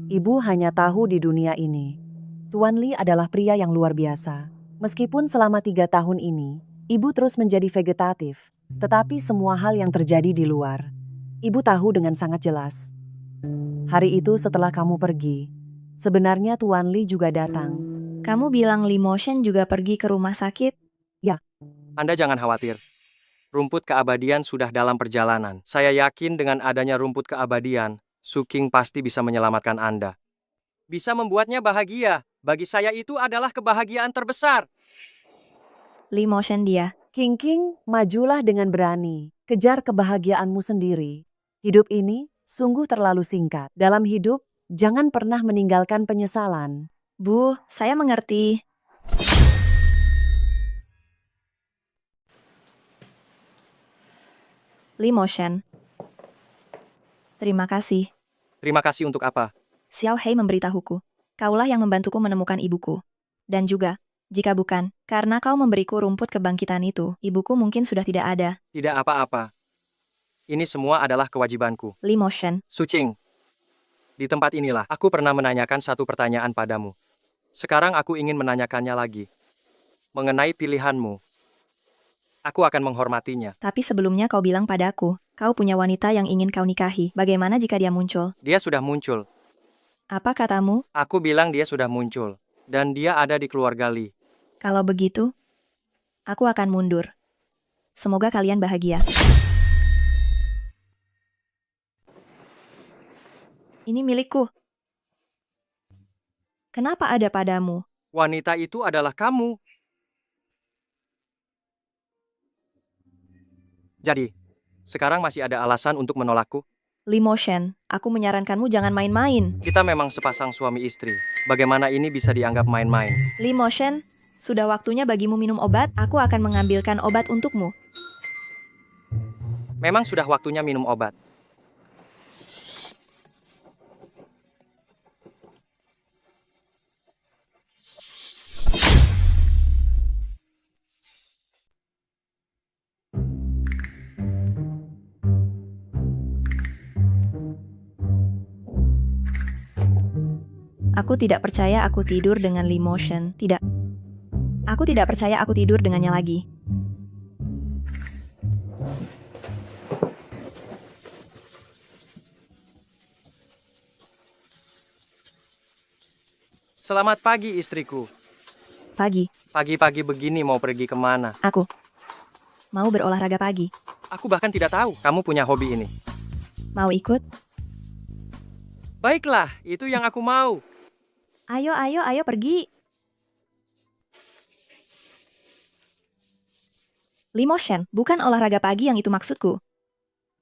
Ibu hanya tahu di dunia ini, Tuan Li adalah pria yang luar biasa. Meskipun selama 3 tahun ini, ibu terus menjadi vegetatif. Tetapi semua hal yang terjadi di luar, ibu tahu dengan sangat jelas. Hari itu setelah kamu pergi, sebenarnya Tuan Li juga datang. Kamu bilang Li Motion juga pergi ke rumah sakit? Ya. Anda jangan khawatir. Rumput keabadian sudah dalam perjalanan. Saya yakin dengan adanya rumput keabadian, Suking pasti bisa menyelamatkan Anda. Bisa membuatnya bahagia. Bagi saya itu adalah kebahagiaan terbesar. Li Motion dia. King, majulah dengan berani. Kejar kebahagiaanmu sendiri. Hidup ini sungguh terlalu singkat. Dalam hidup, jangan pernah meninggalkan penyesalan. Bu, saya mengerti. Li Motion. Terima kasih. Terima kasih untuk apa? Xiao Hei memberitahuku. Kaulah yang membantuku menemukan ibuku. Dan juga, jika bukan, karena kau memberiku rumput kebangkitan itu, ibuku mungkin sudah tidak ada. Tidak apa-apa. Ini semua adalah kewajibanku. Li Motion. Sucing. Di tempat inilah, aku pernah menanyakan satu pertanyaan padamu. Sekarang aku ingin menanyakannya lagi. Mengenai pilihanmu. Aku akan menghormatinya. Tapi sebelumnya kau bilang padaku, kau punya wanita yang ingin kau nikahi. Bagaimana jika dia muncul? Dia sudah muncul. Apa katamu? Aku bilang dia sudah muncul. Dan dia ada di keluarga Li. Kalau begitu, aku akan mundur. Semoga kalian bahagia. Ini milikku. Kenapa ada padamu? Wanita itu adalah kamu. Jadi, sekarang masih ada alasan untuk menolakku? Li Motion, aku menyarankanmu jangan main-main. Kita memang sepasang suami istri. Bagaimana ini bisa dianggap main-main? Li Motion, sudah waktunya bagimu minum obat. Aku akan mengambilkan obat untukmu. Memang sudah waktunya minum obat. Aku tidak percaya aku tidur dengan Li Motion. Tidak. Aku tidak percaya aku tidur dengannya lagi. Selamat pagi istriku. Pagi. Pagi-pagi begini mau pergi kemana? Aku mau berolahraga pagi. Aku bahkan tidak tahu kamu punya hobi ini. Mau ikut? Baiklah, itu yang aku mau. Ayo pergi. Li Motion, bukan olahraga pagi yang itu maksudku.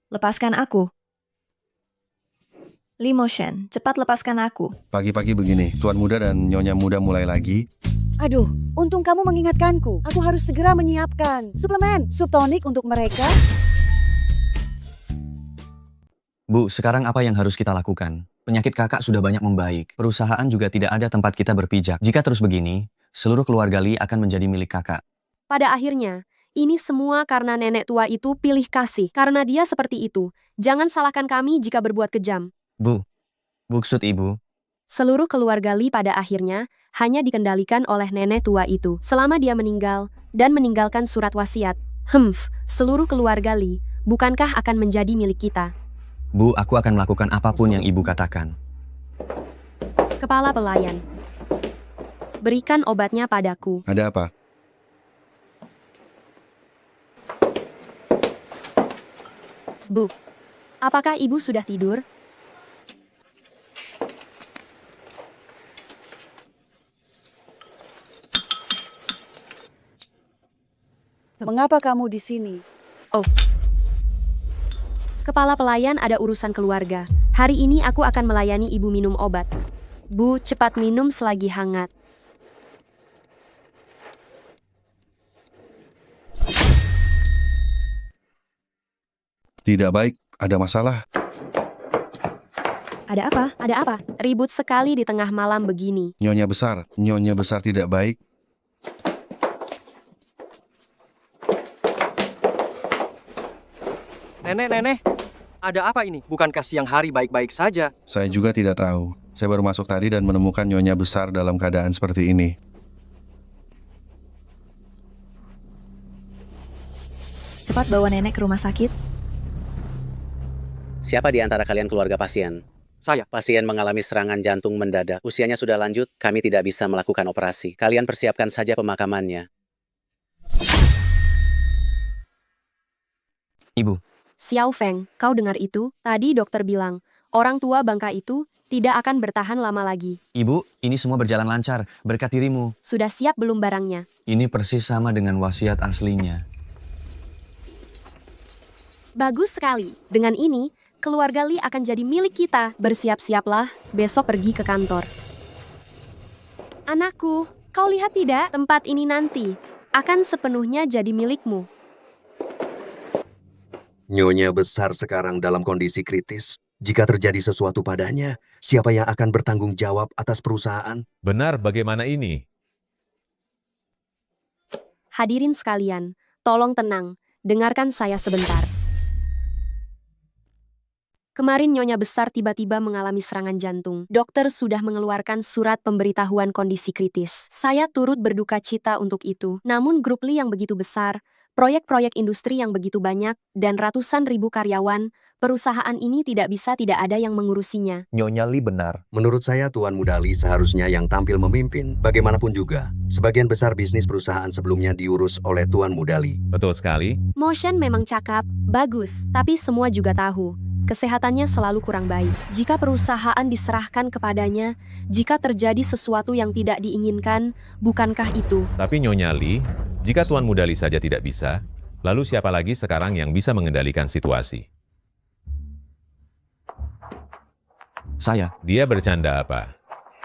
Lepaskan aku. Li Motion, cepat lepaskan aku. Pagi-pagi begini, Tuan Muda dan Nyonya Muda mulai lagi. Aduh, untung kamu mengingatkanku. Aku harus segera menyiapkan suplemen, sup tonik untuk mereka. Bu, sekarang apa yang harus kita lakukan? Penyakit kakak sudah banyak membaik. Perusahaan juga tidak ada tempat kita berpijak. Jika terus begini, seluruh keluarga Li akan menjadi milik kakak. Pada akhirnya, ini semua karena nenek tua itu pilih kasih. Karena dia seperti itu. Jangan salahkan kami jika berbuat kejam. Bu, maksud ibu? Seluruh keluarga Li pada akhirnya hanya dikendalikan oleh nenek tua itu. Selama dia meninggal dan meninggalkan surat wasiat. Seluruh keluarga Li, bukankah akan menjadi milik kita? Bu, aku akan melakukan apapun yang ibu katakan. Kepala pelayan. Berikan obatnya padaku. Ada apa? Bu, apakah ibu sudah tidur? Mengapa kamu di sini? Oh. Kepala pelayan ada urusan keluarga. Hari ini aku akan melayani ibu minum obat. Bu, cepat minum selagi hangat. Tidak baik, ada masalah. Ada apa? Ada apa? Ribut sekali di tengah malam begini. Nyonya besar tidak baik. Nenek, ada apa ini? Bukankah siang hari baik-baik saja? Saya juga tidak tahu. Saya baru masuk tadi dan menemukan Nyonya besar dalam keadaan seperti ini. Cepat bawa nenek ke rumah sakit. Siapa di antara kalian keluarga pasien? Saya. Pasien mengalami serangan jantung mendadak. Usianya sudah lanjut, kami tidak bisa melakukan operasi. Kalian persiapkan saja pemakamannya. Ibu. Xiao Feng, kau dengar itu? Tadi dokter bilang, orang tua bangka itu tidak akan bertahan lama lagi. Ibu, ini semua berjalan lancar, berkat dirimu. Sudah siap belum barangnya? Ini persis sama dengan wasiat aslinya. Bagus sekali. Dengan ini, keluarga Li akan jadi milik kita. Bersiap-siaplah, besok pergi ke kantor. Anakku, kau lihat tidak? Tempat ini nanti akan sepenuhnya jadi milikmu. Nyonya besar sekarang dalam kondisi kritis. Jika terjadi sesuatu padanya, siapa yang akan bertanggung jawab atas perusahaan? Benar, bagaimana ini? Hadirin sekalian, tolong tenang. Dengarkan saya sebentar. Kemarin Nyonya besar tiba-tiba mengalami serangan jantung. Dokter sudah mengeluarkan surat pemberitahuan kondisi kritis. Saya turut berduka cita untuk itu. Namun grup Li yang begitu besar, proyek-proyek industri yang begitu banyak, dan ratusan ribu karyawan, perusahaan ini tidak ada yang mengurusinya. Nyonya Li benar. Menurut saya Tuan Muda Li seharusnya yang tampil memimpin. Bagaimanapun juga, sebagian besar bisnis perusahaan sebelumnya diurus oleh Tuan Muda Li. Betul sekali. Motion memang cakap, bagus, tapi semua juga tahu. Kesehatannya selalu kurang baik. Jika perusahaan diserahkan kepadanya, jika terjadi sesuatu yang tidak diinginkan, bukankah itu? Tapi Nyonya Li, jika Tuan Muda Li saja tidak bisa, lalu siapa lagi sekarang yang bisa mengendalikan situasi? Saya. Dia bercanda apa?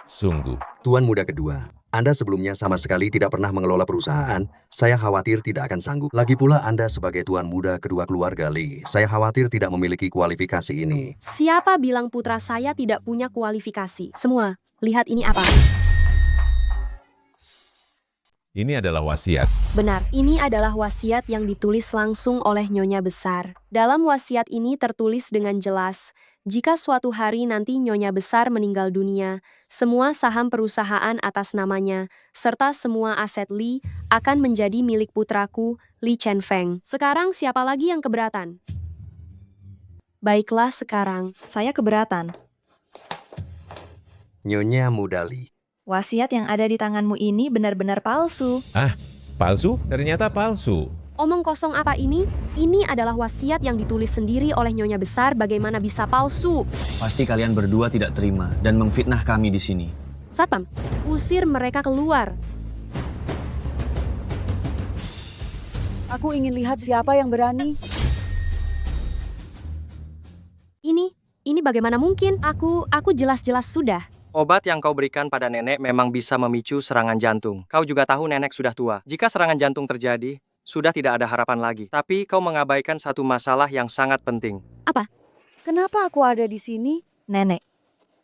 Sungguh. Tuan Muda kedua, Anda sebelumnya sama sekali tidak pernah mengelola perusahaan. Saya khawatir tidak akan sanggup. Lagi pula Anda sebagai Tuan Muda kedua keluarga Li, saya khawatir tidak memiliki kualifikasi ini. Siapa bilang putra saya tidak punya kualifikasi? Semua, lihat ini apa? Ini adalah wasiat. Benar, ini adalah wasiat yang ditulis langsung oleh Nyonya besar. Dalam wasiat ini tertulis dengan jelas, jika suatu hari nanti Nyonya besar meninggal dunia, semua saham perusahaan atas namanya, serta semua aset Li, akan menjadi milik putraku, Li Chenfeng. Sekarang siapa lagi yang keberatan? Baiklah sekarang. Saya keberatan. Nyonya Muda Li. Wasiat yang ada di tanganmu ini benar-benar palsu. Ah, palsu? Ternyata palsu. Omong kosong apa ini? Ini adalah wasiat yang ditulis sendiri oleh Nyonya besar, bagaimana bisa palsu? Pasti kalian berdua tidak terima dan memfitnah kami di sini. Satpam, usir mereka keluar. Aku ingin lihat siapa yang berani. Ini bagaimana mungkin? Aku jelas-jelas sudah. Obat yang kau berikan pada nenek memang bisa memicu serangan jantung. Kau juga tahu nenek sudah tua. Jika serangan jantung terjadi, sudah tidak ada harapan lagi. Tapi kau mengabaikan satu masalah yang sangat penting. Apa? Kenapa aku ada di sini? Nenek,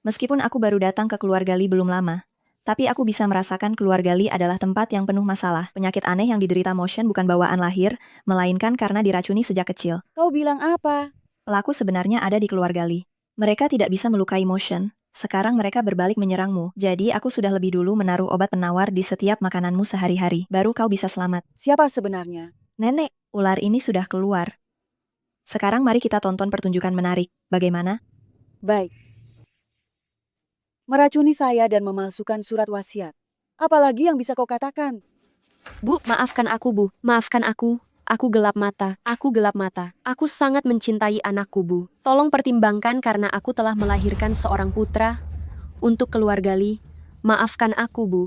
meskipun aku baru datang ke keluarga Lee belum lama, tapi aku bisa merasakan keluarga Lee adalah tempat yang penuh masalah. Penyakit aneh yang diderita Motion bukan bawaan lahir, melainkan karena diracuni sejak kecil. Kau bilang apa? Pelaku sebenarnya ada di keluarga Lee. Mereka tidak bisa melukai Motion. Sekarang mereka berbalik menyerangmu. Jadi aku sudah lebih dulu menaruh obat penawar di setiap makananmu sehari-hari. Baru kau bisa selamat. Siapa sebenarnya? Nenek, ular ini sudah keluar. Sekarang mari kita tonton pertunjukan menarik. Bagaimana? Baik. Meracuni saya dan memalsukan surat wasiat. Apalagi yang bisa kau katakan? Bu, maafkan aku, Bu. Maafkan aku. Aku gelap mata. Aku gelap mata. Aku sangat mencintai anakku, Bu. Tolong pertimbangkan karena aku telah melahirkan seorang putra untuk keluarga Lee. Maafkan aku, Bu.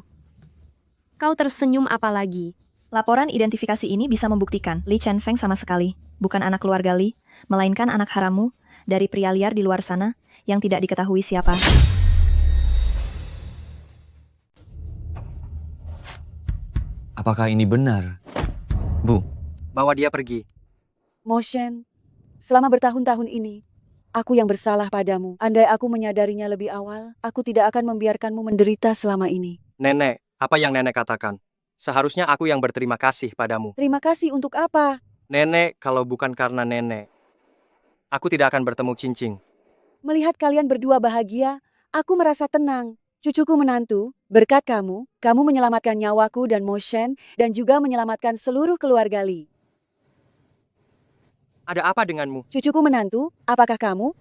Kau tersenyum apa lagi? Laporan identifikasi ini bisa membuktikan Lee Chen Feng sama sekali bukan anak keluarga Lee, melainkan anak harammu dari pria liar di luar sana yang tidak diketahui siapa. Apakah ini benar? Bu, bawa dia pergi. Motion, selama bertahun-tahun ini, aku yang bersalah padamu. Andai aku menyadarinya lebih awal, aku tidak akan membiarkanmu menderita selama ini. Nenek, apa yang nenek katakan? Seharusnya aku yang berterima kasih padamu. Terima kasih untuk apa? Nenek, kalau bukan karena nenek, aku tidak akan bertemu Cincing. Melihat kalian berdua bahagia, aku merasa tenang. Cucuku menantu, berkat kamu menyelamatkan nyawaku dan Motion, dan juga menyelamatkan seluruh keluarga Lee. Ada apa denganmu? Cucuku menantu, apakah kamu?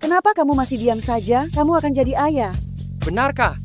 Kenapa kamu masih diam saja? Kamu akan jadi ayah. Benarkah?